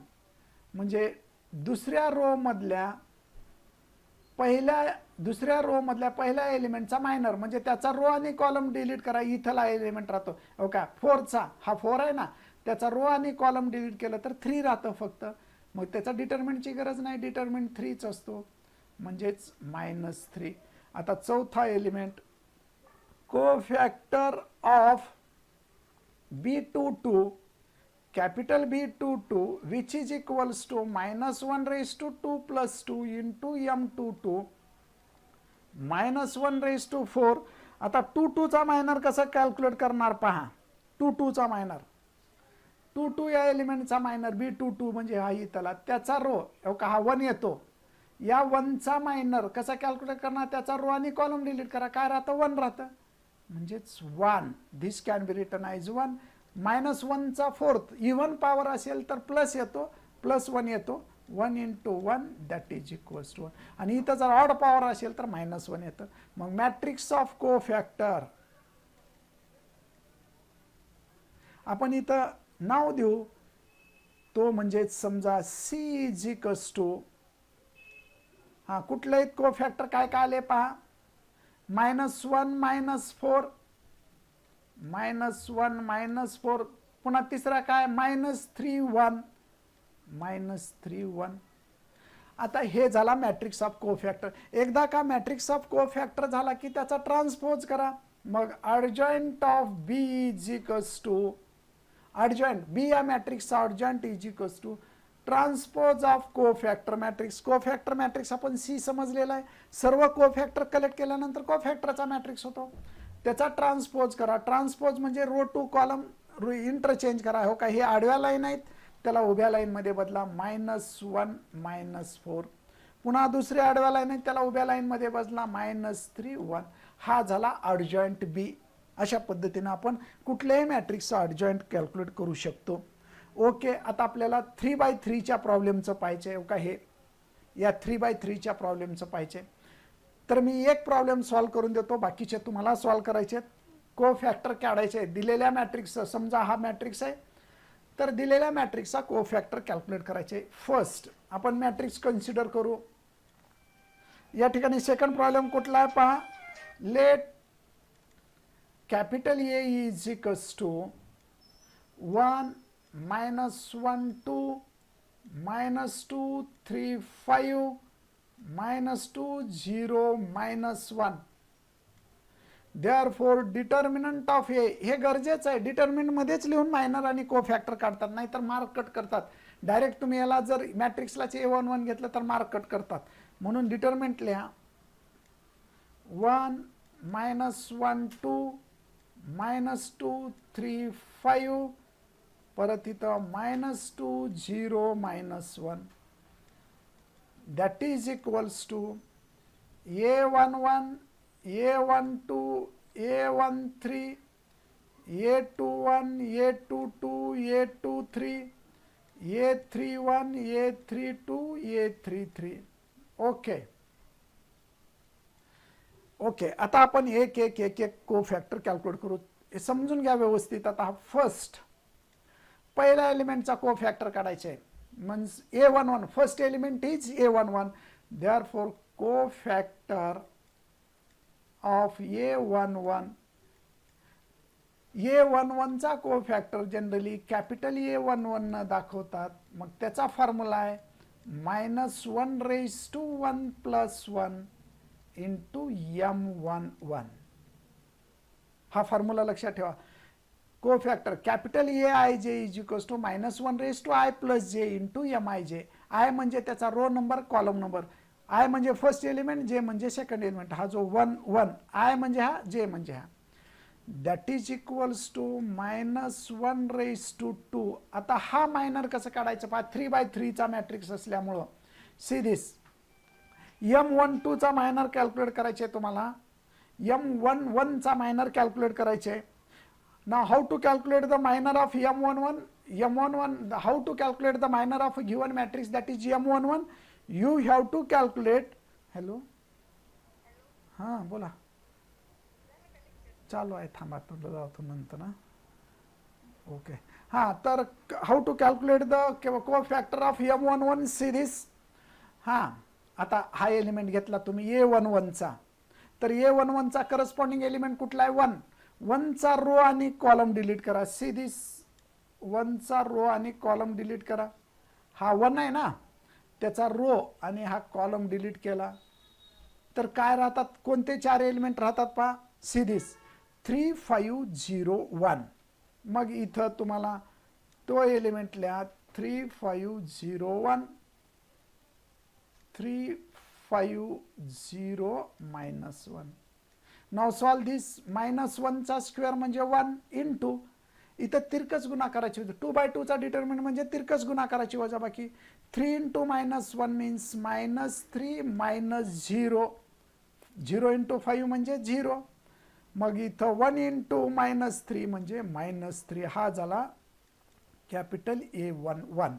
म्हणजे दुसऱ्या रो मधल्या पहिल्या दुसऱ्या रो मधल्या पहिल्या एलिमेंटचा मायनर म्हणजे त्याचा रो आणि कॉलम डिलीट करा. इथला एलिमेंट राहतो ओके 4चा, हा 4 आहे ना, त्याचा रो आणि कॉलम डिलीट केलं तर 3 राहतं फक्त. मग त्याचा डिटर्मिनंटची गरज नाही, डिटर्मिनंट 3च असतो म्हणजेच -3. आता चौथा element cofactor of B22 capital B22 which is equals to -1 raised to 2 plus 2 into M22 -1 raised to 4. आता 2 चा मायनर कसा कॅल्क्युलेट करणार पहा. 2 चा मायनर 2 या एलिमेंटचा मायनर B22 म्हणजे हा इथला त्याचा रो का हा 1 येतो. या 1चा मायनर कसा कॅल्क्युलेट करणार, त्याचा रो आणि कॉलम डिलीट करा. काय राहतं 1 राहतं म्हणजेच 1. This can be written as 1. -1चा 4th इव्हन पॉवर असेल तर प्लस येतो, +1 येतो. 1 × 1 दॅट इज इक्वल्स टू 1. आणि इथं जर ऑड पॉवर असेल तर -1 येतं. मग मॅट्रिक्स ऑफ कोफॅक्टर आपण इथं नाव देऊ, तो म्हणजे समजा C इज इक्वल्स टू हा कुठलंही कोफॅक्टर काय काय आले पहा. -1 -4 -1 -4 पुन्हा तिसरा काय -3 1. आता हे झाला मॅट्रिक्स ऑफ कोफॅक्टर. एकदा का मॅट्रिक्स ऑफ कोफॅक्टर झाला की त्याचा ट्रान्सपोज करा. मग adjoint of B is equals to adjoint B या मॅट्रिक्सचा adjoint is equals to transpose of cofactor matrix. Cofactor matrix आपण C समजलेला आहे. सर्व कोफॅक्टर कलेक्ट केल्यानंतर कोफॅक्टरचा मॅट्रिक्स होतो. त्याचा ट्रान्सपोज करा. ट्रान्सपोज म्हणजे रो टू कॉलम इंटरचेंज करा. हो का, हे आडव्या लाईन आहेत त्याला उभ्या लाईनमध्ये बदला. -1 -4 पुन्हा दुसऱ्या आडव्या लाईन आहेत त्याला उभ्या लाईनमध्ये बदला. -3 1. हा झाला अर्जंट B. अशा पद्धतीने आपण कुठल्याही मॅट्रिक्सचा अर्जंट कॅल्क्युलेट करू शकतो. ओके, आता आपल्याला 3/3च्या प्रॉब्लेमचं पाहिजे. हो का, हे या 3/3च्या प्रॉब्लेमचं पाहिजे. तर मी एक प्रॉब्लेम सॉल्व्ह करून देतो, बाकीचे तुम्हाला सॉल्व्ह करायचे. कोफॅक्टर काढायचे दिलेल्या मॅट्रिक्सचं. समजा हा मॅट्रिक्स आहे तर दिलेल्या मॅट्रिक्सचा कोफॅक्टर कॅल्क्युलेट करायचे. फर्स्ट आपण मॅट्रिक्स कन्सिडर करू. या ठिकाणी सेकंड प्रॉब्लेम कुठला आहे पहा. Let capital A is equals to 1 -1 2 -2 3 5 -2 0 -1. Therefore determinant of A हे गरजेचं आहे. डिटर्मिनंट मध्येच लिहून मायनर आणि कोफॅक्टर काढतात, नाहीतर मार्क कट करतात. डायरेक्ट तुम्ही याला जर मॅट्रिक्सलाच A11 घेतलं तर मार्क कट करतात. म्हणून डिटर्मिनंट लिहा. 1 -1 2 -2 3 5 परत इथं -2 0 -1 that is equals to A11 A12 A13 A21 A22 A23 A31 A32 A33. Okay okay, आता आपण एक एक एक एक कोफॅक्टर कॅल्क्युलेट करू. हे समजून घ्या व्यवस्थित. आता फर्स्ट पहिल्या एलिमेंटचा कोफॅक्टर काढायचा आहे. Means A11 first element is A11. Therefore cofactor of A11 A11चा कोफॅक्टर जनरली कॅपिटल A11 न दाखवतात. मग त्याचा फॉर्म्युला आहे -1 raised to 1 + 1 into M11. हा फॉर्म्युला लक्षात ठेवा. Cofactor capital AIJ is equals to -1 raised to I + J into MIJ. I म्हणजे त्याचा row number column number. I म्हणजे फर्स्ट एलिमेंट, J म्हणजे सेकंड एलिमेंट. हा जो 1 I म्हणजे हा, J म्हणजे हा. That is equals to -1 raised to 2. आता हा मायनर कसं काढायचं पहा. 3/3चा मॅट्रिक्स असल्यामुळं सी दिस M12चा मायनर कॅल्क्युलेट करायचे तुम्हाला. M11चा मायनर कॅल्क्युलेट करायचे. Now how to calculate the minor of M11? How to calculate the minor of a given matrix that is M11? You have to calculate. Hello? हां बोला. चालू आहे, थांबा तुला जातो नंतर ना. ओके हां, तर how to calculate the cofactor of M11 series. हां आता हा एलिमेंट घेतला तुम्ही A11चा, तर A11चा करस्पॉन्डिंग एलिमेंट कुठला आहे? 1. 1चा रो आणि कॉलम डिलीट करा. सी दिस, 1चा रो आणि कॉलम डिलीट करा. हा 1 आहे ना, त्याचा रो आणि हा कॉलम डिलीट केला तर काय राहतात? कोणते 4 एलिमेंट राहतात पहा. See this 3 5 0 1. मग इथं तुम्हाला तो एलिमेंट लिहा 3 5 0 1, 3 5 0 -1. नाव सॉल्व दिस. -1चा स्क्वेअर म्हणजे 1 इंटू, इथं तिरकस गुणाकाराची होती, 2/2चा डिटर्मिनंट म्हणजे तिरकस गुणाकाराची वजाबाकी. 3 इंटू -1 मीन्स -3 -0, 0 इंटू 5 म्हणजे 0. मग इथं 1 इंटू -3 म्हणजे -3. हा झाला कॅपिटल A11.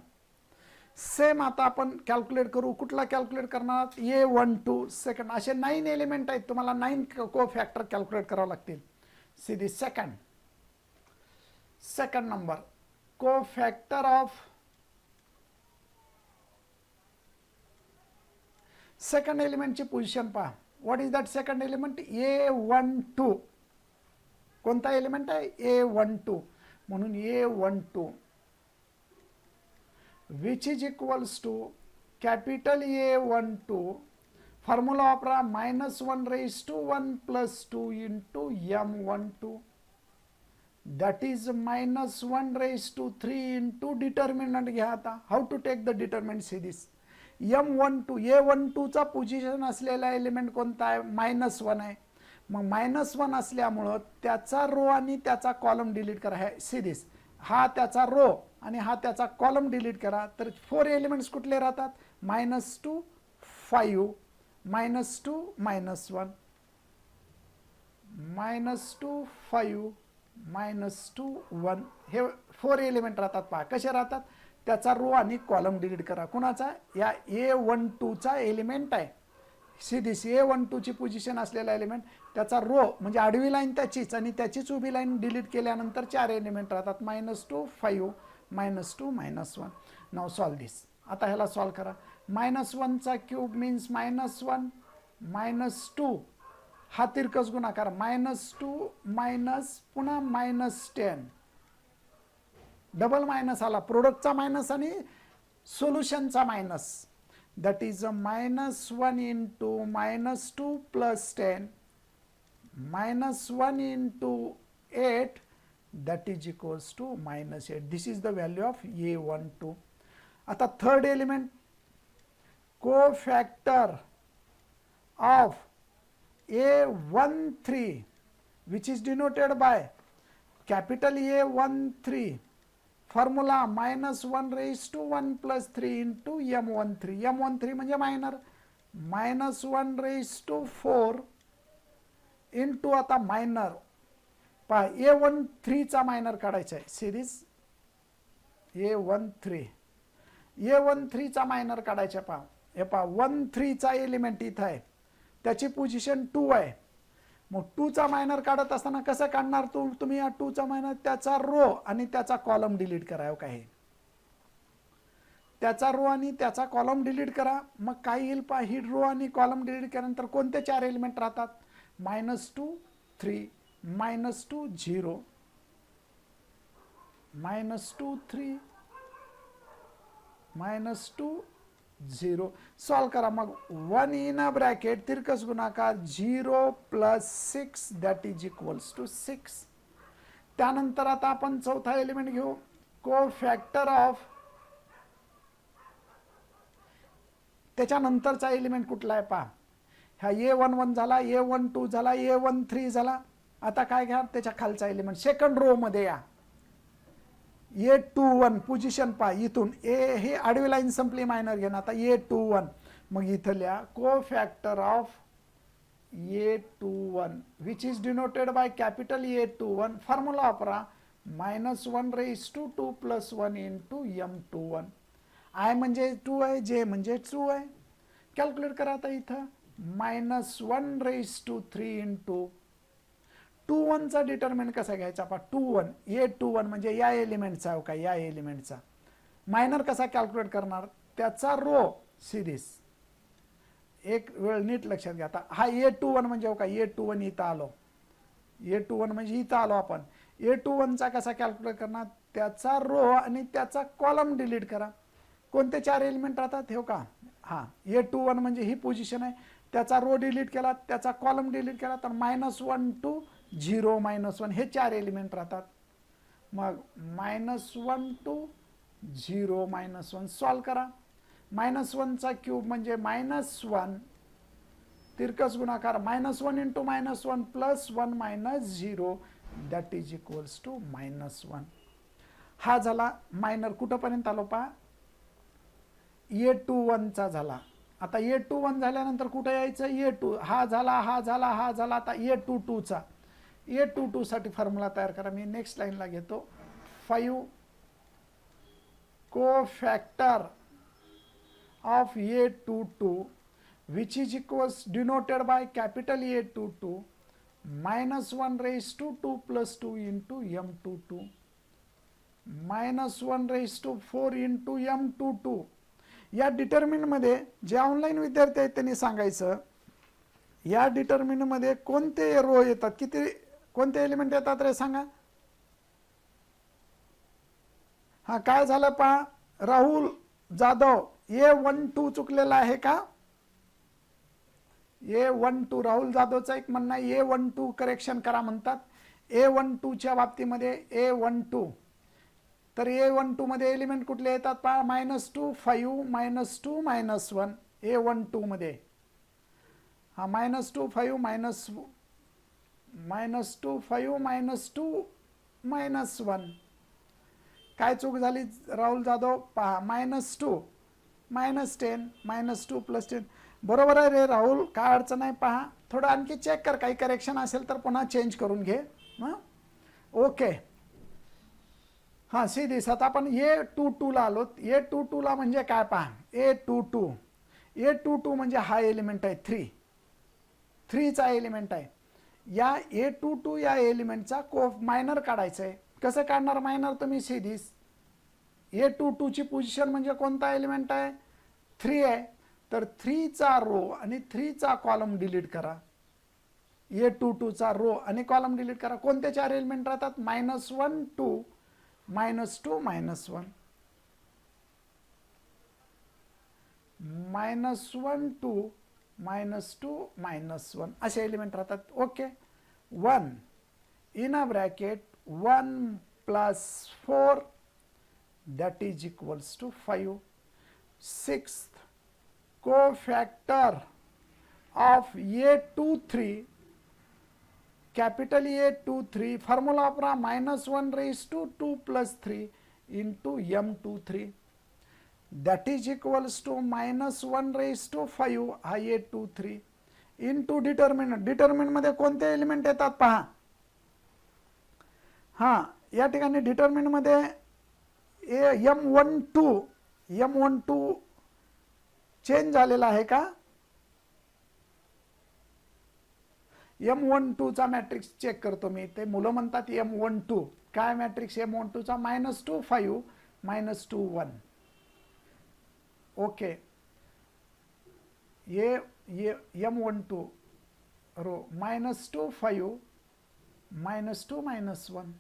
सेम आता आपण कॅल्क्युलेट करू. कुठला कॅल्क्युलेट करणार? A12 second. असे 9 एलिमेंट आहेत, तुम्हाला 9 को फॅक्टर कॅल्क्युलेट करावं लागतील. सी दी सेकंड नंबर को फॅक्टर ऑफ सेकंड एलिमेंटची पोझिशन पहा. What is that second element? A12. कोणता एलिमेंट आहे? A12. म्हणून A12 which is equals to capital A12, formula वापरा, -1 raised to 1 plus 2 into M12, that is -1 raised to 3 into determinant घ्या. आता how to take the determinant? see this, M12 A12चा position असलेला element कोणता आहे? -1 आहे. मग -1 असल्यामुळं त्याचा रो आणि त्याचा कॉलम डिलीट करा. हे सी दिस, हा त्याचा रो आणि हा त्याचा कॉलम डिलीट करा. तर 4 एलिमेंट्स कुठले राहतात? -2 5 -2 -1, -2 5 -2 1. हे 4 एलिमेंट राहतात. पहा कसे राहतात? त्याचा रो आणि कॉलम डिलीट करा. कुणाचा? या A12चा एलिमेंट आहे. सी दिस A12ची पोझिशन असलेला एलिमेंट, त्याचा रो म्हणजे आडवी लाईन त्याचीच आणि त्याचीच उभी लाईन डिलीट केल्यानंतर 4 एलिमेंट राहतात. -2 5 -2 -1. नाव सॉल्व दिस. आता ह्याला सॉल्व करा. -1चा क्यूब मीन्स -1 -2, हा तिरकस गुणाकार, -2 मायनस पुन्हा -10, डबल मायनस आला, प्रोडक्टचा मायनस आणि सोल्युशनचा minus. that is a -1 into -2 plus 10 -1 into 8, that is equals to -8. This is the value of A12. आता third element, co-factor of A13 which is denoted by capital A13, formula -1 raised to 1 plus 3 into M13. M13 म्हणजे minor, -1 raised to 4 into आता minor. पहा A13चा minor काढायचा आहे. Series A13चा minor काढायचा. पहा हे पहा 13चा एलिमेंट इथं आहे, त्याची पोझिशन 2 आहे. मग 2चा मायनर काढत असताना कसं काढणार तुम्ही? या 2चा मायनर, त्याचा रो आणि त्याचा कॉलम डिलीट करा. काय त्याचा रो आणि त्याचा कॉलम डिलीट करा. मग काय येईल पहा, ही रो आणि कॉलम डिलीट केल्यानंतर कोणते 4 एलिमेंट राहतात? -2 3 -2 0 -2 3 -2 0. सॉल्व करा. मग 1 इन अ ब्रॅकेट तिरकस गुणाकार 0 + 6 दॅट इज इक्वल्स टू 6. त्यानंतर आता आपण चौथा एलिमेंट घेऊ, को फॅक्टर ऑफ, त्याच्यानंतरचा एलिमेंट कुठला आहे पहा. हा A11 झाला, A12 झाला, A13 झाला. आता काय घ्या? त्याच्या खालचा एलिमेंट सेकंड रो मध्ये या. A21 पोझिशन पहा, इथून ए हे आडवी लाईन संपली, मायनर घेणं. आता A21, मग इथं लिहा को factor of A21 which is denoted by capital A21. Formula वापरा, -1 raised to 2 plus 1 into M21. I म्हणजे 2 आहे, J म्हणजे 2 आहे. कॅल्क्युलेट करा. आता इथं -1 raised to 3 into 21चा डिटर्मिनंट कसा घ्यायचा? पहा 21 A21 म्हणजे या एलिमेंटचा हो का, या एलिमेंटचा मायनर कसा कॅल्क्युलेट करणार? त्याचा रो सिरीज एक वेळ नीट लक्षात घ्या. आता हा A21 म्हणजे का A21 इथं आलो, A21 म्हणजे इथं आलो आपण. A21चा कसा कॅल्क्युलेट करणार, त्याचा रो आणि त्याचा कॉलम डिलीट करा. कोणते 4 एलिमेंट राहतात हे का, हा A21 म्हणजे ही पोझिशन आहे, त्याचा रो डिलीट केला, त्याचा कॉलम डिलीट केला, तर -1 to 0 -1 हे 4 एलिमेंट राहतात. मग -1 to 0 -1 सॉल्व करा. -1चा क्यूब म्हणजे -1 तिरकस गुणाकार -1 into -1 + 1 - 0 that is equals to -1. हा झाला मायनर. कुठंपर्यंत आलो पहा, A21चा झाला. आता A21 झाल्यानंतर कुठे यायचं, A2. हा झाला, हा झाला, हा झाला. आता A22चा, A22 साठी फॉर्म्युला तयार करा. मी नेक्स्ट लाईनला घेतो. 5 कोफॅक्टर of A22 which is equals denoted by capital A22 -1 raised to 2 + 2 into M22 -1 raised to 4 into M22. या डिटर्मिनमध्ये जे ऑनलाईन विद्यार्थी आहेत त्यांनी सांगायचं, या डिटर्मिनमध्ये कोणते रो येतात, किती कोणते एलिमेंट येतात रे सांगा. हा काय झालं पहा, राहुल जाधव A12 चुकलेला आहे का, A12 राहुल जाधवचा एक म्हणणं आहे A12 करेक्शन करा म्हणतात. A12च्या बाबतीमध्ये A12, तर A12 मध्ये एलिमेंट कुठले येतात पहा, -2 5 -2 -1 A12 मध्ये. हा -2 5 -2 5 -2 -1. काय चूक झाली राहुल जाधव पहा, -2 -10 -2 + 10. बरोबर आहे रे राहुल, काय अडचण आहे पहा, थोडं आणखी चेक कर, काही करेक्शन असेल तर पुन्हा चेंज करून घे. हां ओके. हां सीधीस आता आपण A22 ला आलो. A22 ला म्हणजे काय पहा, A22 म्हणजे हा एलिमेंट आहे 3चा एलिमेंट आहे. या A22 या एलिमेंटचा मायनर काढायचं आहे. कसं काढणार मायनर तुम्ही, सीधीस A22 ची पोझिशन म्हणजे कोणता एलिमेंट आहे, 3 आहे, तर 3चा रो आणि 3चा कॉलम डिलीट करा. A22चा रो आणि कॉलम डिलीट करा. कोणते 4 एलिमेंट राहतात, -1 to -2 -1 -1 to -2 -1 असे एलिमेंट राहतात. Okay. 1 in a bracket 1 + 4 that is equals to 5. 6th cofactor of A23, capital A23 formula वापरा, -1 raised to 2 + 3 into M23 that is equals to -1 raised to 5 हा A23 into determinant. Determinant मध्ये कोणते element येतात पहा. हां या ठिकाणी डिटर्मिनंट मध्ये M12 चेंज झालेला आहे का, M12चा मॅट्रिक्स चेक करतो मी. ते मुलं म्हणतात M12 काय मॅट्रिक्स, M12चा -2 5 -2 1. ओके. M12 row -2 5 -2 -1.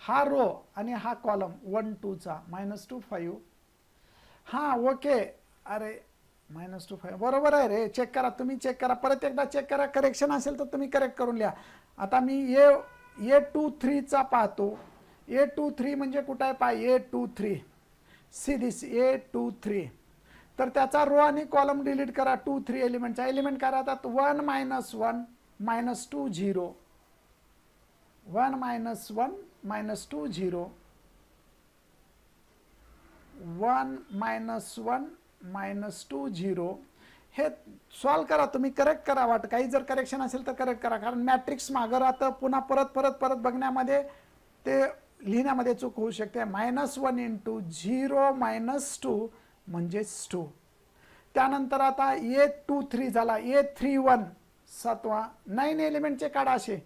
हा रो आणि हा कॉलम 1 2चा -2 5. हां ओके. अरे -2 5 बरोबर आहे रे, चेक करा, तुम्ही चेक करा, परत एकदा चेक करा, करेक्शन असेल तर तुम्ही करेक्ट करून लिहा. आता मी A23चा पाहतो. A23 म्हणजे कुठं आहे पहा, A23 सी दिस A23, तर त्याचा रो आणि कॉलम डिलीट करा. 2 3 एलिमेंटचा एलिमेंट काय राहतात, 1 -1 -2 0 1 -1 -2 0 1 -1 -2 0. हे सॉल्व करा, तुम्ही करेक्ट करा. काही जर करेक्शन असेल तर करेक्ट करा, कारण मॅट्रिक्स मागं राहतं, पुन्हा परत बघण्यामध्ये ते लिहिण्यामध्ये चूक होऊ शकते. -1 into 0 - 2 म्हणजेच 2. त्यानंतर आता A23 झाला. A31 7वा 9 एलिमेंटचे काढा असे.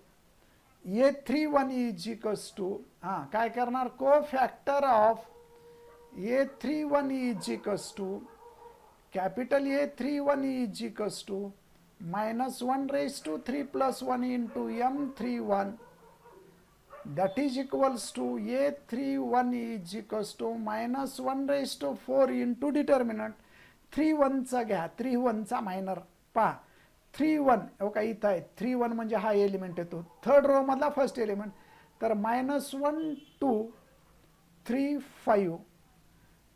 A31 इज इक्वल्स टू, हां काय करणार, cofactor of A31 is equals to capital A 3 1 is equals to minus 1 raised to 3 plus 1 into m 3 1, that is equals to A 3 1 is equals to minus 1 raised to 4 into determinant 3 1 चा घ्या, 3 1 चा minor पहा 3 1 okay इथं आहे 3 1 म्हणजे हा element येतो third row मधला फर्स्ट एलिमेंट तर minus 1 2 3 5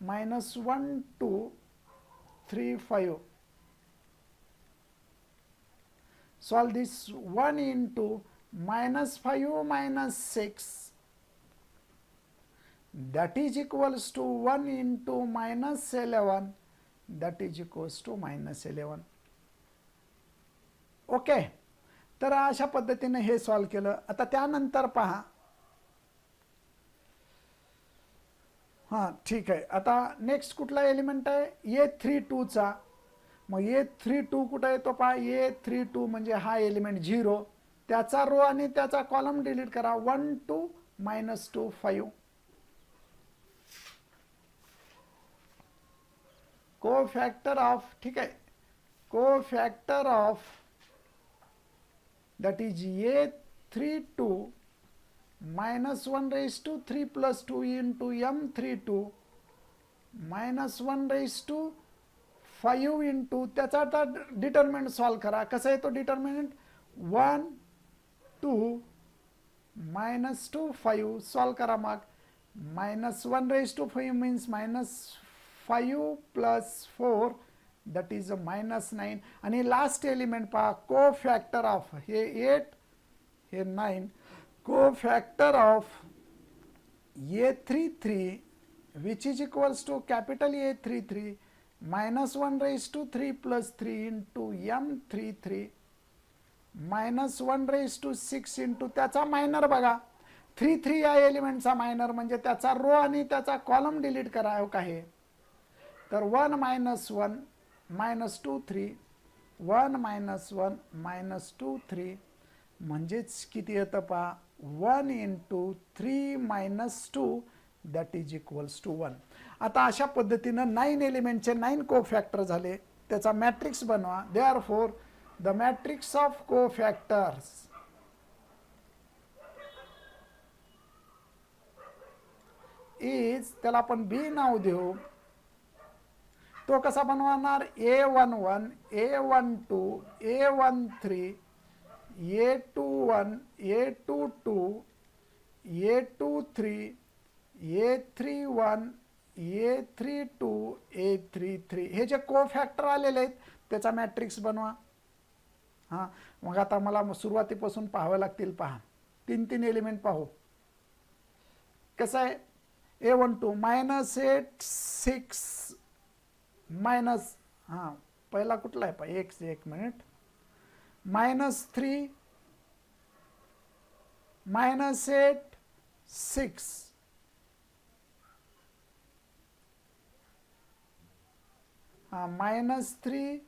minus 1 2 3 5 solve this 1 into minus 5 minus 6 that is equals to 1 into minus 11 that is equals to minus 11 okay तर अशा पद्धतीने हे सॉल्व केलं आता त्यानंतर पहा हां ठीक आहे आता नेक्स्ट कुठला एलिमेंट आहे A32 चा मग A32 कुठे येतो पहा A32 म्हणजे हा एलिमेंट 0 त्याचा रो आणि त्याचा कॉलम डिलीट करा 1 2 minus 2 5 कोफॅक्टर ऑफ ठीक आहे कोफॅक्टर of that is A32 minus 1 raised to 3 plus 2 into M32 minus 1 raised to 5 into त्याचा आता डिटर्मिनंट सॉल्व करा कसा आहे तो डिटर्मिनंट 1 2 minus 2 5 सॉल्व करा मग minus 1 raised to 5 means minus 5 plus 4 that is a minus 9 आणि लास्ट एलिमेंट पहा कोफॅक्टर ऑफ हे 8 हे 9 कोफॅक्टर of A33 which is equals to capital A33 minus 1 raised to 3 plus 3 into M33 minus 1 raised to 6 into त्याचा minor बघा 3 3 या एलिमेंटचा minor म्हणजे त्याचा रो आणि त्याचा कॉलम डिलीट करा हो काय तर 1 minus 1 minus 2 3 1 minus 1 minus 2 3 म्हणजेच किती येतं पहा 1 into 3 minus 2 that is equals to 1 आता अशा पद्धतीनं 9 एलिमेंटचे 9 कोफॅक्टर झाले त्याचा मॅट्रिक्स बनवा therefore the matrix of cofactors is त्याला आपण B नाव देऊ तो कसा बनवणार A11 A12 A13 A21 A22 A23 A31 A32 A33 हे जे कोफॅक्टर आलेले आहेत त्याचा मॅट्रिक्स बनवा हां मग आता मला सुरुवातीपासून पाहावे लागतील पहा 3 3 एलिमेंट पाहू कसं आहे A12 -8 6 माइनस हां पहिला कुठला आहे पहा एक मिनिट -3 -8 6 हां -3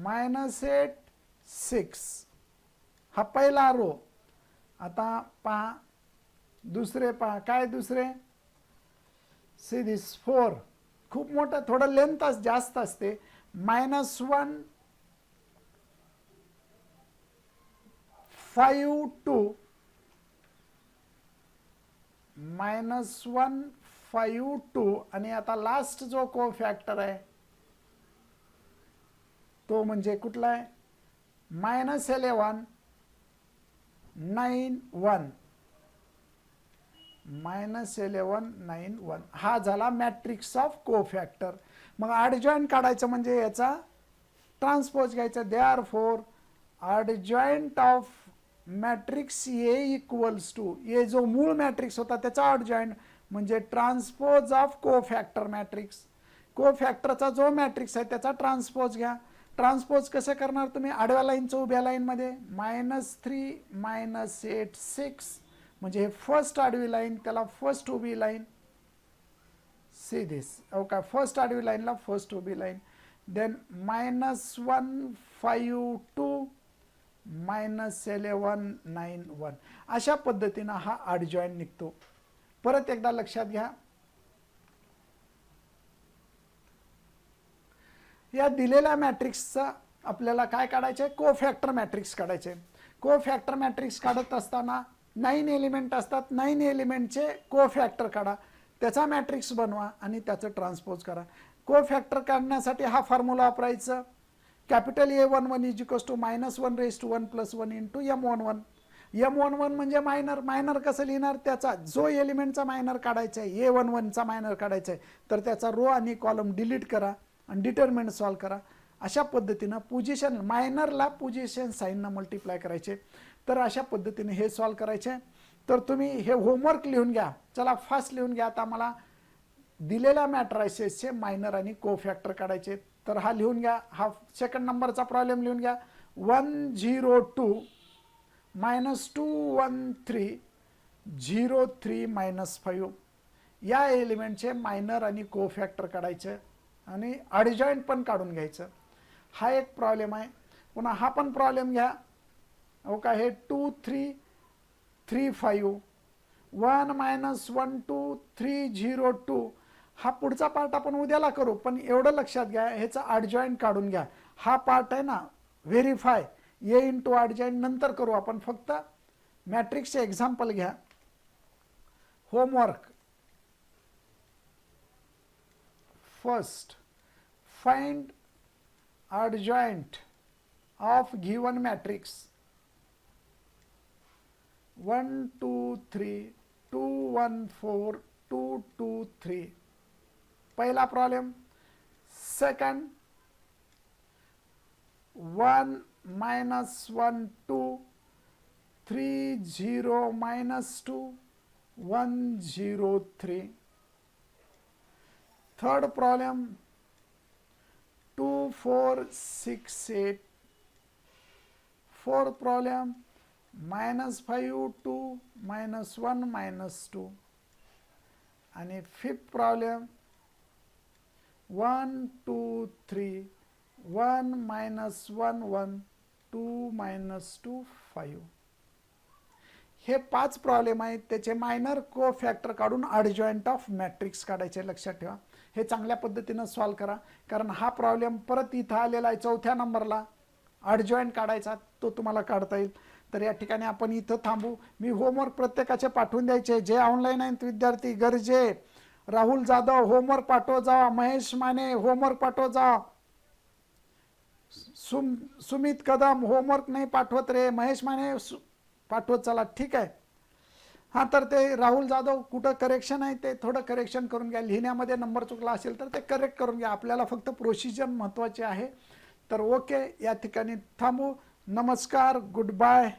-8 6 हा पहिला रो आता पहा दुसरे पहा काय दुसरे सी दिस 4 खूप मोठं थोडं लेंथ जास्त असते -1 5 2 -1 5 2 आणि आता लास्ट जो कोफॅक्टर आहे तो म्हणजे कुठला आहे -11 9 1 -11 9 1 हा झाला मॅट्रिक्स ऑफ कोफॅक्टर मग ॲडजॉइंट काढायचं म्हणजे याचा ट्रान्सपोज घ्यायचा therefore adjoint of matrix A equals to A जो मूळ मॅट्रिक्स होता त्याचा ॲडजॉइंट म्हणजे ट्रान्सपोज ऑफ कोफॅक्टर मॅट्रिक्स कोफॅक्टरचा जो मॅट्रिक्स आहे त्याचा ट्रान्सपोज घ्या ट्रान्सपोज कसं करणार तुम्ही आडव्या लाईनचं उभ्या लाईनमध्ये -3 -8 6 म्हणजे हे फर्स्ट आडवी लाईन त्याला फर्स्ट उभी line see this okay first आडवी लाईनला फर्स्ट उभी लाईन देन -1 5 2 -11 9 1 अशा पद्धतीनं हा ॲडजॉइंट निघतो परत एकदा लक्षात घ्या या दिलेल्या मॅट्रिक्सचा आपल्याला काय काढायचं आहे, कोफॅक्टर मॅट्रिक्स काढायचे. कोफॅक्टर मॅट्रिक्स काढत असताना 9 एलिमेंट असतात, 9 एलिमेंटचे कोफॅक्टर काढा, त्याचा मॅट्रिक्स बनवा आणि त्याचं ट्रान्सपोज करा. कोफॅक्टर काढण्यासाठी हा फॉर्म्युला वापरायचा, capital A11 is equals to -1 + 1 into M11. M11 म्हणजे मायनर. मायनर कसं लिहिणार, त्याचा जो एलिमेंटचा मायनर काढायचा आहे, A11चा मायनर काढायचा आहे, तर त्याचा रो आणि कॉलम डिलीट करा आणि डिटर्मिनंट सॉल्व करा. अशा पद्धतीनं पोझिशन मायनरला पोझिशन साईननं मल्टिप्लाय करायचे. तर अशा पद्धतीने हे सॉल्व करायचे. तर तुम्ही हे होमवर्क लिहून घ्या. चला फास्ट लिहून घ्या. आता मला दिलेल्या मॅट्रायसेसचे मायनर आणि कोफॅक्टर काढायचे. तर हा लिहून घ्या. हा सेकंड नंबरचा प्रॉब्लेम लिहून घ्या. 102 -213 03 -5 या एलिमेंटचे मायनर आणि कोफॅक्टर काढायचे आणि ॲडजॉइंट पण काढून घ्यायचं. हा एक प्रॉब्लेम आहे. पुन्हा हा पण प्रॉब्लेम घ्या. हो का, हे 2 3 3 5 1 -1 2 3 0 2 हा पुढचा पार्ट आपण उद्याला करू, पण एवढं लक्षात घ्या ह्याचा ॲडजॉइंट काढून घ्या. हा पार्ट आहे ना व्हेरीफाय ए इंटू ॲडजॉइंट नंतर करू आपण. फक्त मॅट्रिक्सचे एक्झाम्पल घ्या. Homework first, find adjoint of given matrix 1 2 3 2 1 4 2 2 3. पहिला problem. Second 1 -1 2 3 0 -2 1 0 3. Third problem 2 4 6 8. Fourth problem -5 2 -1 -2. आणि फिफ्थ प्रॉब्लेम 1 2 3 1 -1 1 2 -2 5. हे 5 प्रॉब्लेम आहेत. त्याचे मायनर कोफॅक्टर काढून ॲडजॉइंट ऑफ मॅट्रिक्स काढायचे. लक्षात ठेवा. हे चांगल्या पद्धतीनं सॉल्व करा, कारण हा प्रॉब्लेम परत इथं आलेला आहे 4थ्या नंबरला. ॲडजॉइंट काढायचा, तो तुम्हाला काढता येईल. तर या ठिकाणी आपण इथं थांबू. मी होमवर्क प्रत्येकाचे पाठवून द्यायचे. जे ऑनलाईन आहेत विद्यार्थी, गरजे, राहुल जाधव होमवर्क पाठव जा, महेश माने होमवर्क पाठव जा, सुमित कदम होमवर्क नाही पाठवत रे, महेश माने पाठवत चला. ठीक आहे. हां, तर ते राहुल जाधव कुठं करेक्शन आहे ते थोडं करेक्शन करून घ्या. लिहिण्यामध्ये नंबर चुकला असेल तर ते करेक्ट करून घ्या. आपल्याला फक्त प्रोसिजर महत्त्वाचे आहे. तर ओके, या ठिकाणी थांबू. नमस्कार, गुड बाय.